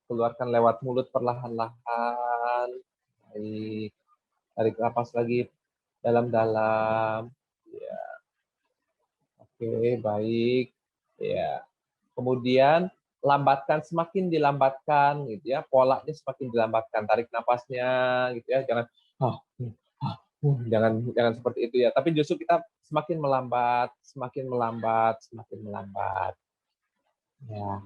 keluarkan lewat mulut perlahan-lahan. Baik, tarik napas lagi dalam-dalam. Ya, oke, baik. Ya, kemudian semakin dilambatkan gitu ya, polanya semakin dilambatkan, tarik napasnya gitu ya, jangan seperti itu ya, tapi justru kita semakin melambat ya.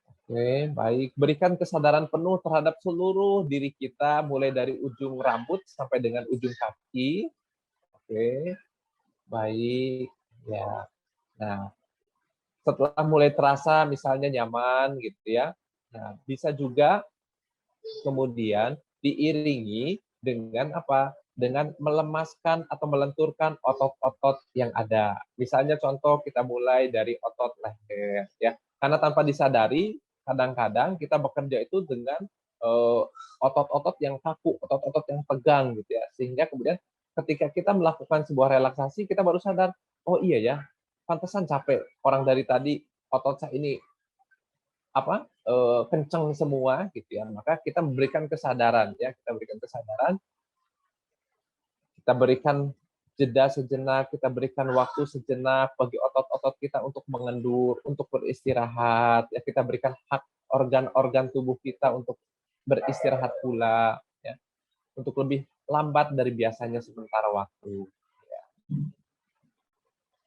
Oke, baik, berikan kesadaran penuh terhadap seluruh diri kita mulai dari ujung rambut sampai dengan ujung kaki. Oke, baik ya. Nah, setelah mulai terasa misalnya nyaman gitu ya. Nah, bisa juga kemudian diiringi dengan apa? Dengan melemaskan atau melenturkan otot-otot yang ada. Misalnya contoh kita mulai dari otot leher ya. Karena tanpa disadari kadang-kadang kita bekerja itu dengan otot-otot yang kaku, otot-otot yang tegang gitu ya. Sehingga kemudian ketika kita melakukan sebuah relaksasi kita baru sadar, oh iya ya, pantesan capek. Orang dari tadi otot saya ini apa kenceng semua gitu ya, maka kita memberikan kesadaran ya, kita berikan jeda sejenak, kita berikan waktu sejenak bagi otot-otot kita untuk mengendur, untuk beristirahat ya, kita berikan hak organ-organ tubuh kita untuk beristirahat pula ya, untuk lebih lambat dari biasanya sementara waktu ya.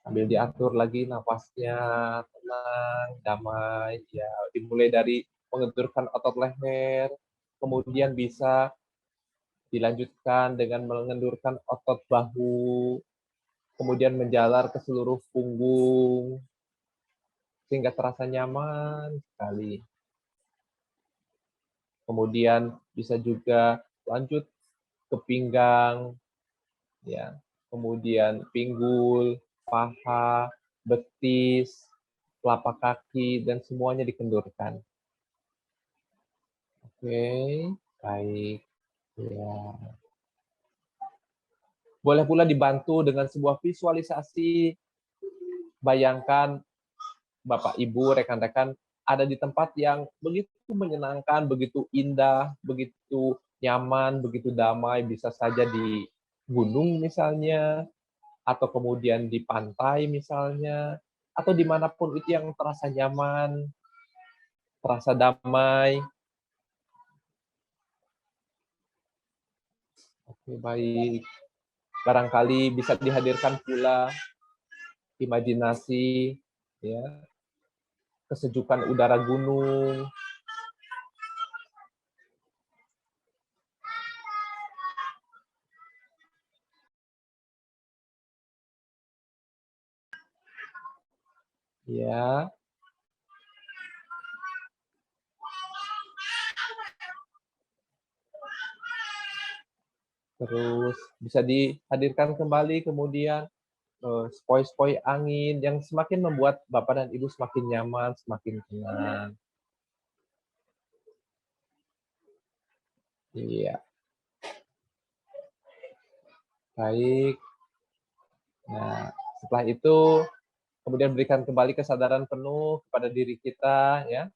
Sambil diatur lagi nafasnya, tenang, damai, ya. Dimulai dari mengenturkan otot leher, kemudian bisa dilanjutkan dengan mengendurkan otot bahu, kemudian menjalar ke seluruh punggung, sehingga terasa nyaman sekali. Kemudian bisa juga lanjut ke pinggang, ya. Kemudian pinggul, paha, betis, telapak kaki, dan semuanya dikendurkan. Oke, baik. Ya. Boleh pula dibantu dengan sebuah visualisasi. Bayangkan Bapak, Ibu, rekan-rekan ada di tempat yang begitu menyenangkan, begitu indah, begitu nyaman, begitu damai, bisa saja di gunung misalnya, atau kemudian di pantai misalnya, atau dimanapun itu yang terasa nyaman, terasa damai. Oke, baik. Barangkali bisa dihadirkan pula imajinasi, ya, kesejukan udara gunung, ya. Terus bisa dihadirkan kembali kemudian sepoi-sepoi angin yang semakin membuat Bapak dan Ibu semakin nyaman, semakin tenang. Iya. Baik. Nah, setelah itu kemudian berikan kembali kesadaran penuh kepada diri kita ya,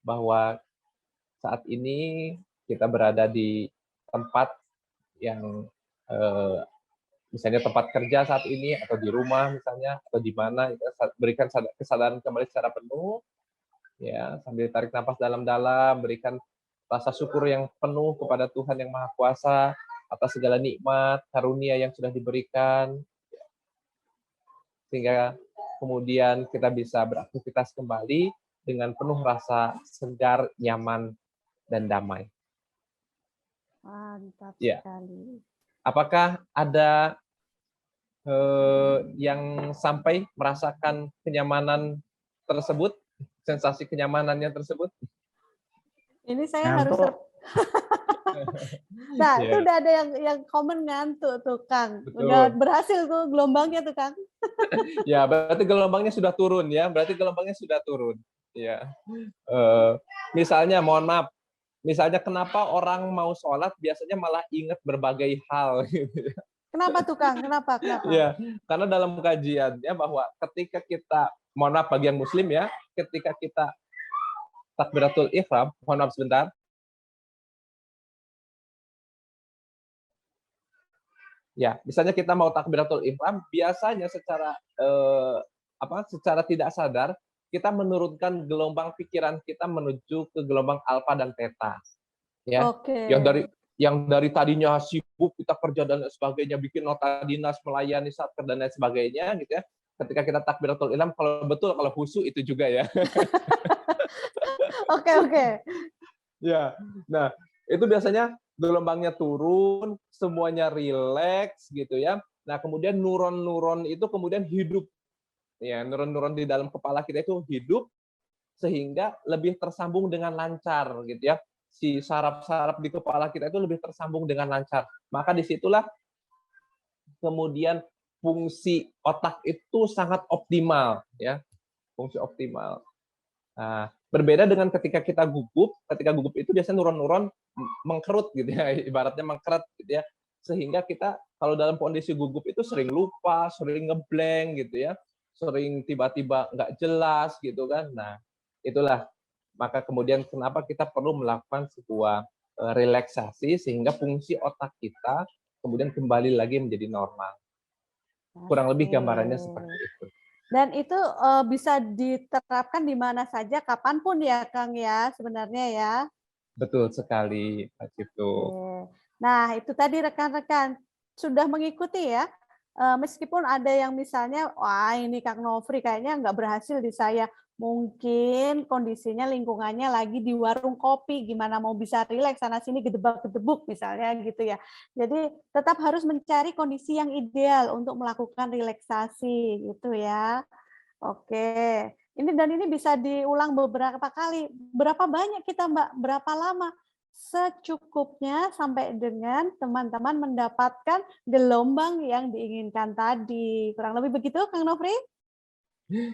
bahwa saat ini kita berada di tempat yang misalnya tempat kerja saat ini, atau di rumah misalnya, atau di mana, berikan kesadaran kembali secara penuh, ya, sambil tarik nafas dalam-dalam, berikan rasa syukur yang penuh kepada Tuhan Yang Maha Kuasa atas segala nikmat, karunia yang sudah diberikan, sehingga kemudian kita bisa beraktivitas kembali dengan penuh rasa segar, nyaman, dan damai. Mantap ya. sekali. Apakah ada yang sampai merasakan kenyamanan tersebut, sensasi kenyamanannya tersebut? Ini saya harus nah, itu udah ada yang komen ngantuk tuh, Kang. Betul. Udah berhasil tuh gelombangnya tuh, Kang. Ya, berarti gelombangnya sudah turun ya. Ya. Misalnya, mohon maaf, misalnya kenapa orang mau sholat biasanya malah ingat berbagai hal gitu ya. Kenapa tuh, Kang? Kenapa? Ya, karena dalam kajiannya bahwa ketika kita, mohon maaf bagi yang muslim ya, ketika kita takbiratul ihram, mohon maaf sebentar. Ya, misalnya kita mau takbiratul ihram, biasanya secara secara tidak sadar kita menurunkan gelombang pikiran kita menuju ke gelombang alfa dan theta. Ya. Oke. Yang dari tadinya sibuk kita kerja dan sebagainya, bikin nota dinas, melayani satker dan lain sebagainya gitu ya. Ketika kita takbiratul ihram, kalau khusyuk itu juga ya. Oke. Ya. Nah, itu biasanya gelombangnya turun, semuanya rileks gitu ya. Nah, kemudian neuron-neuron itu kemudian hidup Ya, neuron-neuron di dalam kepala kita itu hidup sehingga lebih tersambung dengan lancar gitu ya. Si saraf-saraf di kepala kita itu lebih tersambung dengan lancar. Maka disitulah kemudian fungsi otak itu sangat optimal ya, fungsi optimal. Nah, berbeda dengan ketika gugup itu biasanya neuron-neuron mengkerut gitu ya, ibaratnya mengkeret gitu ya. Sehingga kita kalau dalam kondisi gugup itu sering lupa, sering ngeblank gitu ya, sering tiba-tiba nggak jelas gitu kan. Nah, itulah maka kemudian kenapa kita perlu melakukan sebuah relaksasi sehingga fungsi otak kita kemudian kembali lagi menjadi normal. Kurang lebih gambarannya seperti itu. Dan itu bisa diterapkan di mana saja, kapanpun ya, Kang ya, sebenarnya ya. Betul sekali, Pak Cipto. Nah, itu tadi rekan-rekan sudah mengikuti ya. Meskipun ada yang misalnya, wah ini Kang Nofri kayaknya nggak berhasil di saya. Mungkin kondisinya lingkungannya lagi di warung kopi, gimana mau bisa rileks sana sini gedebak-gedebuk misalnya gitu ya. Jadi tetap harus mencari kondisi yang ideal untuk melakukan relaksasi gitu ya. Oke. Ini bisa diulang beberapa kali. Berapa banyak kita, Mbak? Berapa lama? Secukupnya sampai dengan teman-teman mendapatkan gelombang yang diinginkan tadi. Kurang lebih begitu, Kang Nofri?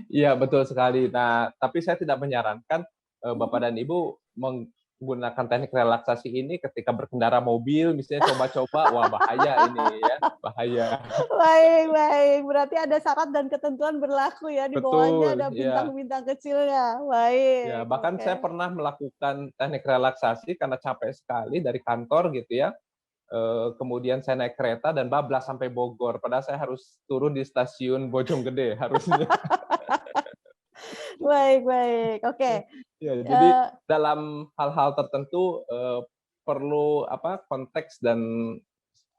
Iya, betul sekali. Nah, tapi saya tidak menyarankan Bapak dan Ibu menggunakan teknik relaksasi ini ketika berkendara mobil, misalnya coba-coba, wah bahaya ini ya, bahaya. Baik. Berarti ada syarat dan ketentuan berlaku ya, di bawahnya ada bintang-bintang kecilnya. Baik. Ya, bahkan saya pernah melakukan teknik relaksasi karena capek sekali dari kantor gitu ya. Kemudian saya naik kereta dan bablas sampai Bogor. Padahal saya harus turun di stasiun Bojonggede harusnya. Baik. Oke. Ya, jadi dalam hal-hal tertentu perlu konteks dan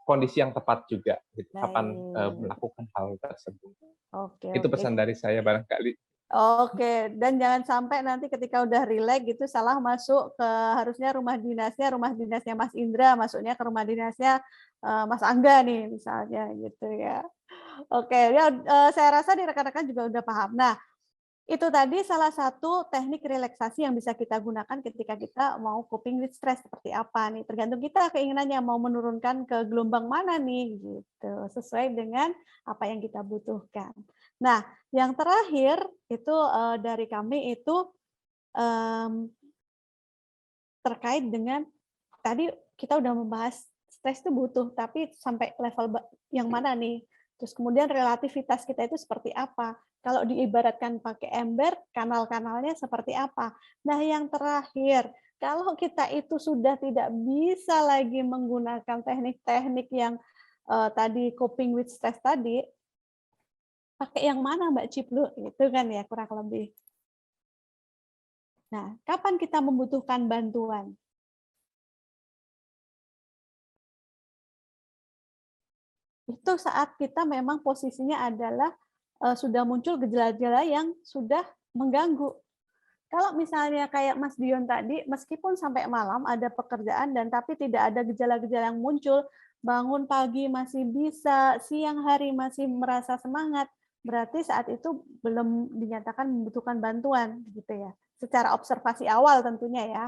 kondisi yang tepat juga. Gitu, kapan melakukan hal tersebut. Itu pesan dari saya barangkali. Oke, dan jangan sampai nanti ketika udah rileks gitu salah masuk ke harusnya rumah dinasnya Mas Indra, masuknya ke rumah dinasnya Mas Angga nih misalnya gitu ya. Oke, ya saya rasa di rekan-rekan juga udah paham. Nah, itu tadi salah satu teknik relaksasi yang bisa kita gunakan ketika kita mau coping with stress seperti apa nih. Tergantung kita keinginannya mau menurunkan ke gelombang mana nih gitu, sesuai dengan apa yang kita butuhkan. Nah, yang terakhir itu dari kami itu terkait dengan tadi kita udah membahas stres itu butuh, tapi sampai level yang mana nih? Terus kemudian relativitas kita itu seperti apa? Kalau diibaratkan pakai ember, kanal-kanalnya seperti apa? Nah, yang terakhir, kalau kita itu sudah tidak bisa lagi menggunakan teknik-teknik yang tadi coping with stress tadi, pakai yang mana Mbak Ciplu? Itu kan ya kurang lebih. Nah, kapan kita membutuhkan bantuan? Itu saat kita memang posisinya adalah sudah muncul gejala-gejala yang sudah mengganggu. Kalau misalnya kayak Mas Dion tadi, meskipun sampai malam ada pekerjaan dan tapi tidak ada gejala-gejala yang muncul, bangun pagi masih bisa, siang hari masih merasa semangat, berarti saat itu belum dinyatakan membutuhkan bantuan gitu ya. Secara observasi awal tentunya ya.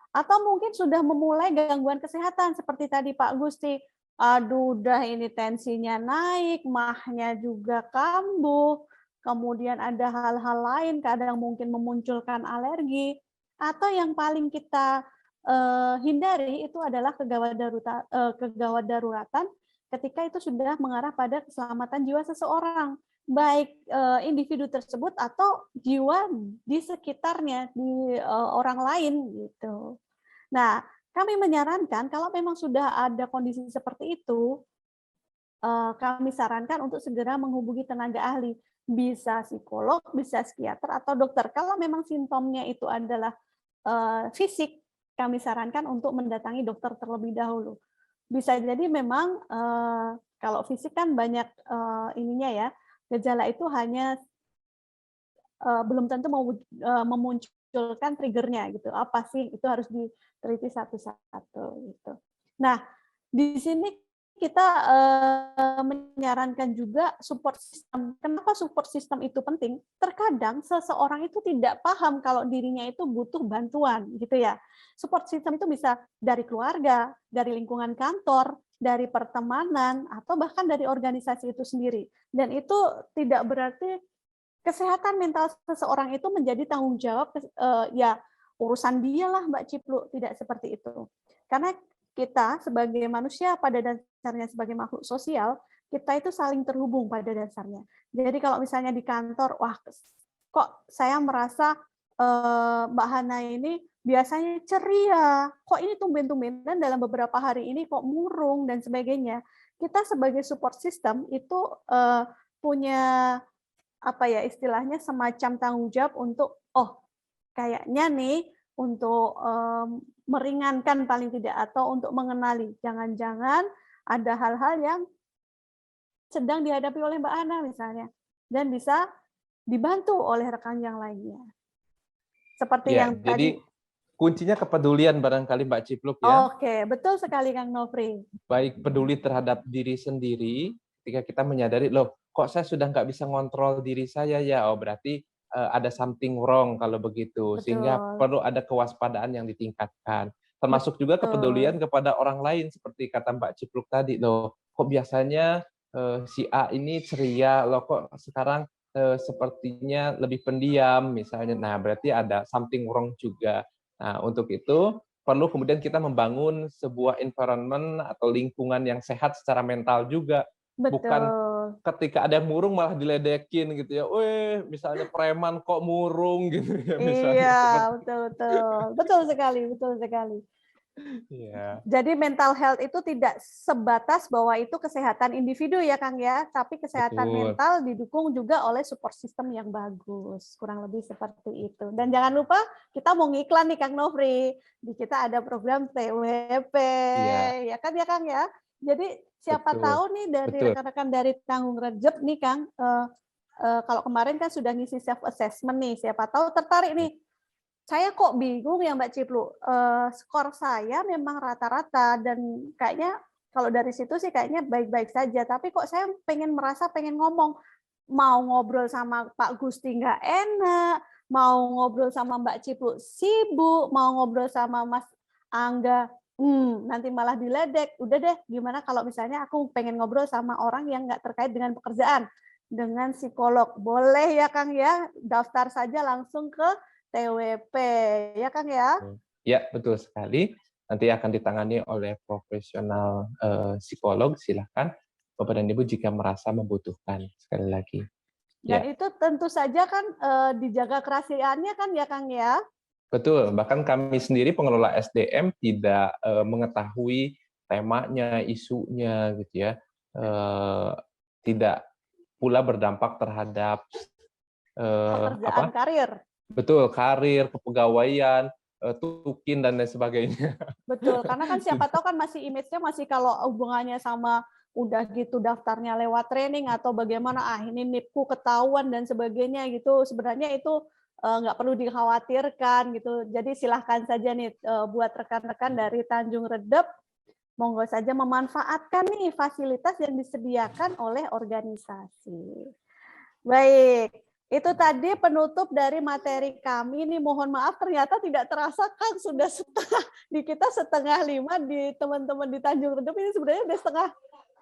Atau mungkin sudah memulai gangguan kesehatan seperti tadi Pak Gusti, aduh udah ini tensinya naik, mahnya juga kambuh, kemudian ada hal-hal lain, kadang mungkin memunculkan alergi, atau yang paling kita hindari itu adalah kegawat daruratan ketika itu sudah mengarah pada keselamatan jiwa seseorang, baik individu tersebut atau jiwa di sekitarnya, di orang lain gitu. Nah, kami menyarankan kalau memang sudah ada kondisi seperti itu, kami sarankan untuk segera menghubungi tenaga ahli. Bisa psikolog, bisa psikiater, atau dokter. Kalau memang simptomnya itu adalah fisik, kami sarankan untuk mendatangi dokter terlebih dahulu. Bisa jadi memang kalau fisik kan banyak ininya ya, gejala itu hanya belum tentu memunculkan triggernya gitu. Apa sih? Itu harus diteliti satu-satu gitu. Nah, di sini kita menyarankan juga support system. Kenapa support system itu penting? Terkadang seseorang itu tidak paham kalau dirinya itu butuh bantuan, gitu ya. Support system itu bisa dari keluarga, dari lingkungan kantor, dari pertemanan, atau bahkan dari organisasi itu sendiri. Dan itu tidak berarti kesehatan mental seseorang itu menjadi tanggung jawab ya urusan dia lah Mbak Ciplu, tidak seperti itu. Karena kita sebagai manusia pada dasarnya sebagai makhluk sosial, kita itu saling terhubung pada dasarnya. Jadi kalau misalnya di kantor, wah kok saya merasa Mbak Hana ini biasanya ceria, kok ini tumben-tumbenan dalam beberapa hari ini kok murung dan sebagainya. Kita sebagai support system itu punya apa ya istilahnya semacam tanggung jawab untuk kayaknya nih untuk meringankan paling tidak atau untuk mengenali jangan-jangan ada hal-hal yang sedang dihadapi oleh Mbak Hana misalnya dan bisa dibantu oleh rekan yang lainnya. Seperti Ya, yang jadi tadi. kuncinya kepedulian barangkali Mbak Cipluk ya. Oke, betul sekali Kang Nofri. Baik peduli terhadap diri sendiri ketika kita menyadari loh kok saya sudah nggak bisa ngontrol diri saya ya, oh berarti ada something wrong kalau begitu, sehingga Betul. perlu ada kewaspadaan yang ditingkatkan. Termasuk juga kepedulian kepada orang lain seperti kata Mbak Cipluk tadi loh, kok biasanya si A ini ceria, loh kok sekarang sepertinya lebih pendiam misalnya. Nah, berarti ada something wrong juga. Nah, untuk itu perlu kemudian kita membangun sebuah environment atau lingkungan yang sehat secara mental juga. Betul. Bukan ketika ada yang murung malah diledekin gitu ya. Weh, misalnya preman kok murung gitu ya misalnya. Iya, betul. Betul sekali. Iya. Jadi mental health itu tidak sebatas bahwa itu kesehatan individu ya Kang ya, tapi kesehatan Betul. mental didukung juga oleh support system yang bagus. Kurang lebih seperti itu. Dan jangan lupa kita mau ngiklan nih Kang Nofri. Di kita ada program TWP. Iya. Ya kan ya Kang ya. Jadi siapa Betul. tahu nih dari Betul. rekan-rekan dari Tanggung Rejep nih Kang, kalau kemarin kan sudah ngisi self assessment nih, siapa tahu tertarik nih. Saya kok bingung ya Mbak Ciplu, skor saya memang rata-rata dan kayaknya kalau dari situ sih kayaknya baik-baik saja, tapi kok saya pengen ngomong, mau ngobrol sama Pak Gusti nggak enak, mau ngobrol sama Mbak Ciplu sibuk, mau ngobrol sama Mas Angga, nanti malah diledek. Udah deh, gimana kalau misalnya aku pengen ngobrol sama orang yang nggak terkait dengan pekerjaan, dengan psikolog. Boleh ya Kang ya, daftar saja langsung ke TWP, ya Kang ya? Ya, betul sekali. Nanti akan ditangani oleh profesional psikolog, silakan Bapak dan Ibu jika merasa membutuhkan, sekali lagi. Dan Ya. itu tentu saja kan dijaga kerahasiaannya kan ya Kang ya? Betul, bahkan kami sendiri pengelola SDM tidak mengetahui temanya, isunya gitu ya. Tidak pula berdampak terhadap Pekerjaan karir. Betul, karir, kepegawaian, tukin dan lain sebagainya. Betul, karena kan siapa tahu kan masih image-nya masih kalau hubungannya sama udah gitu daftarnya lewat training atau bagaimana ini NIP-ku ketahuan dan sebagainya gitu. Sebenarnya itu nggak perlu dikhawatirkan gitu. Jadi silahkan saja nih buat rekan-rekan dari Tanjung Redep, monggo saja memanfaatkan nih fasilitas yang disediakan oleh organisasi. Baik. Itu tadi penutup dari materi kami. Ini mohon maaf ternyata tidak terasa Kang sudah di kita 4:30 di teman-teman di Tanjung Redep ini sebenarnya udah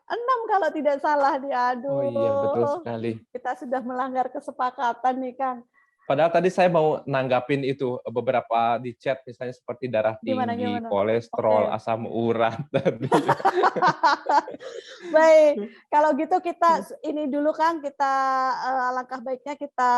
5:30 kalau tidak salah nih. Aduh. Oh iya, betul sekali. Kita sudah melanggar kesepakatan nih Kang. Padahal tadi saya mau nanggapin itu beberapa di chat misalnya seperti darah tinggi, kolesterol, asam urat tadi. Baik, kalau gitu kita ini dulu Kang, kita alangkah baiknya kita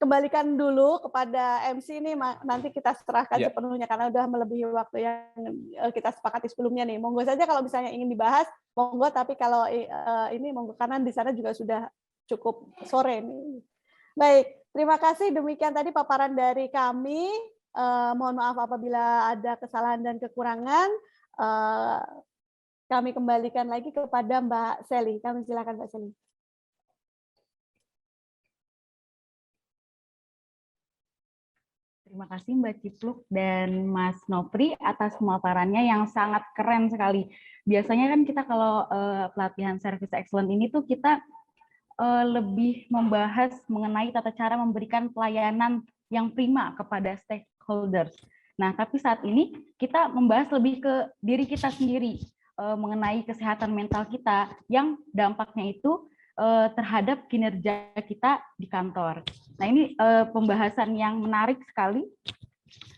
kembalikan dulu kepada MC ini, nanti kita serahkan sepenuhnya karena udah melebihi waktu yang kita sepakati sebelumnya nih. Monggo saja kalau misalnya ingin dibahas, monggo, tapi kalau ini monggo karena di sana juga sudah cukup sore nih. Baik, terima kasih. Demikian tadi paparan dari kami. Mohon maaf apabila ada kesalahan dan kekurangan. Kami kembalikan lagi kepada Mbak Seli. Kami silakan Mbak Seli. Terima kasih Mbak Cipluk dan Mas Nopri atas pemaparannya yang sangat keren sekali. Biasanya kan kita kalau pelatihan Service Excellence ini tuh kita lebih membahas mengenai tata cara memberikan pelayanan yang prima kepada stakeholders. Nah, tapi saat ini kita membahas lebih ke diri kita sendiri, mengenai kesehatan mental kita yang dampaknya itu terhadap kinerja kita di kantor. Nah, ini pembahasan yang menarik sekali.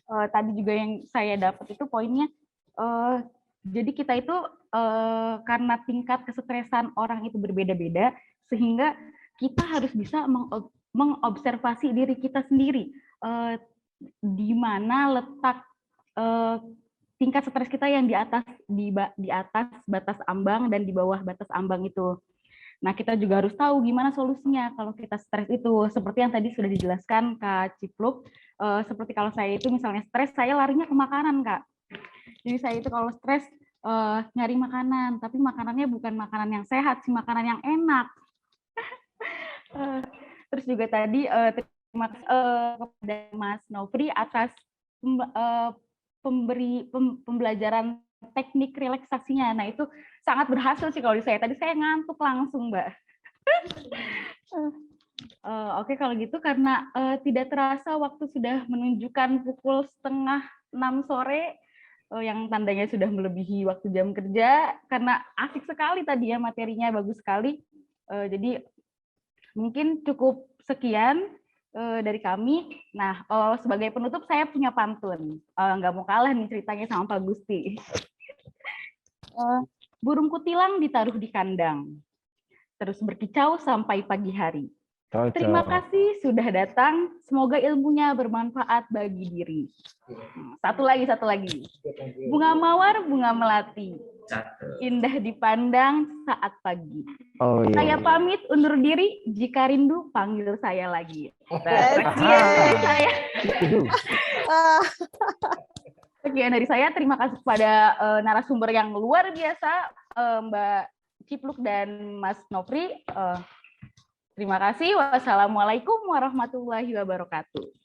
Tadi juga yang saya dapat itu poinnya, jadi kita itu karena tingkat kesetresan orang itu berbeda-beda, sehingga kita harus bisa mengobservasi diri kita sendiri, di mana letak tingkat stres kita yang di atas batas ambang dan di bawah batas ambang itu. Nah, kita juga harus tahu gimana solusinya kalau kita stres itu. Seperti yang tadi sudah dijelaskan Kak Cipluk, seperti kalau saya itu misalnya stres, saya larinya ke makanan, Kak. Jadi saya itu kalau stres nyari makanan, tapi makanannya bukan makanan yang sehat, sih makanan yang enak. Terus juga tadi terima kasih kepada Mas Nopri atas pembelajaran teknik relaksasinya. Nah, itu sangat berhasil sih kalau di saya. Tadi saya ngantuk langsung, Mbak. Oke, kalau gitu karena tidak terasa waktu sudah menunjukkan pukul 5:30 sore, yang tandanya sudah melebihi waktu jam kerja, karena asik sekali tadi ya, materinya bagus sekali. Jadi mungkin cukup sekian dari kami. Nah, sebagai penutup saya punya pantun. Nggak mau kalah nih ceritanya sama Pak Gusti. Burung kutilang ditaruh di kandang, terus berkicau sampai pagi hari. Terima kasih sudah datang. Semoga ilmunya bermanfaat bagi diri. Satu lagi. Bunga mawar, bunga melati. Indah dipandang saat pagi. Oh, iya. Saya pamit undur diri. Jika rindu, panggil saya lagi. Sekian dari saya. Terima kasih kepada narasumber yang luar biasa, Mbak Cipluk dan Mas Nopri. Terima kasih. Wassalamualaikum warahmatullahi wabarakatuh.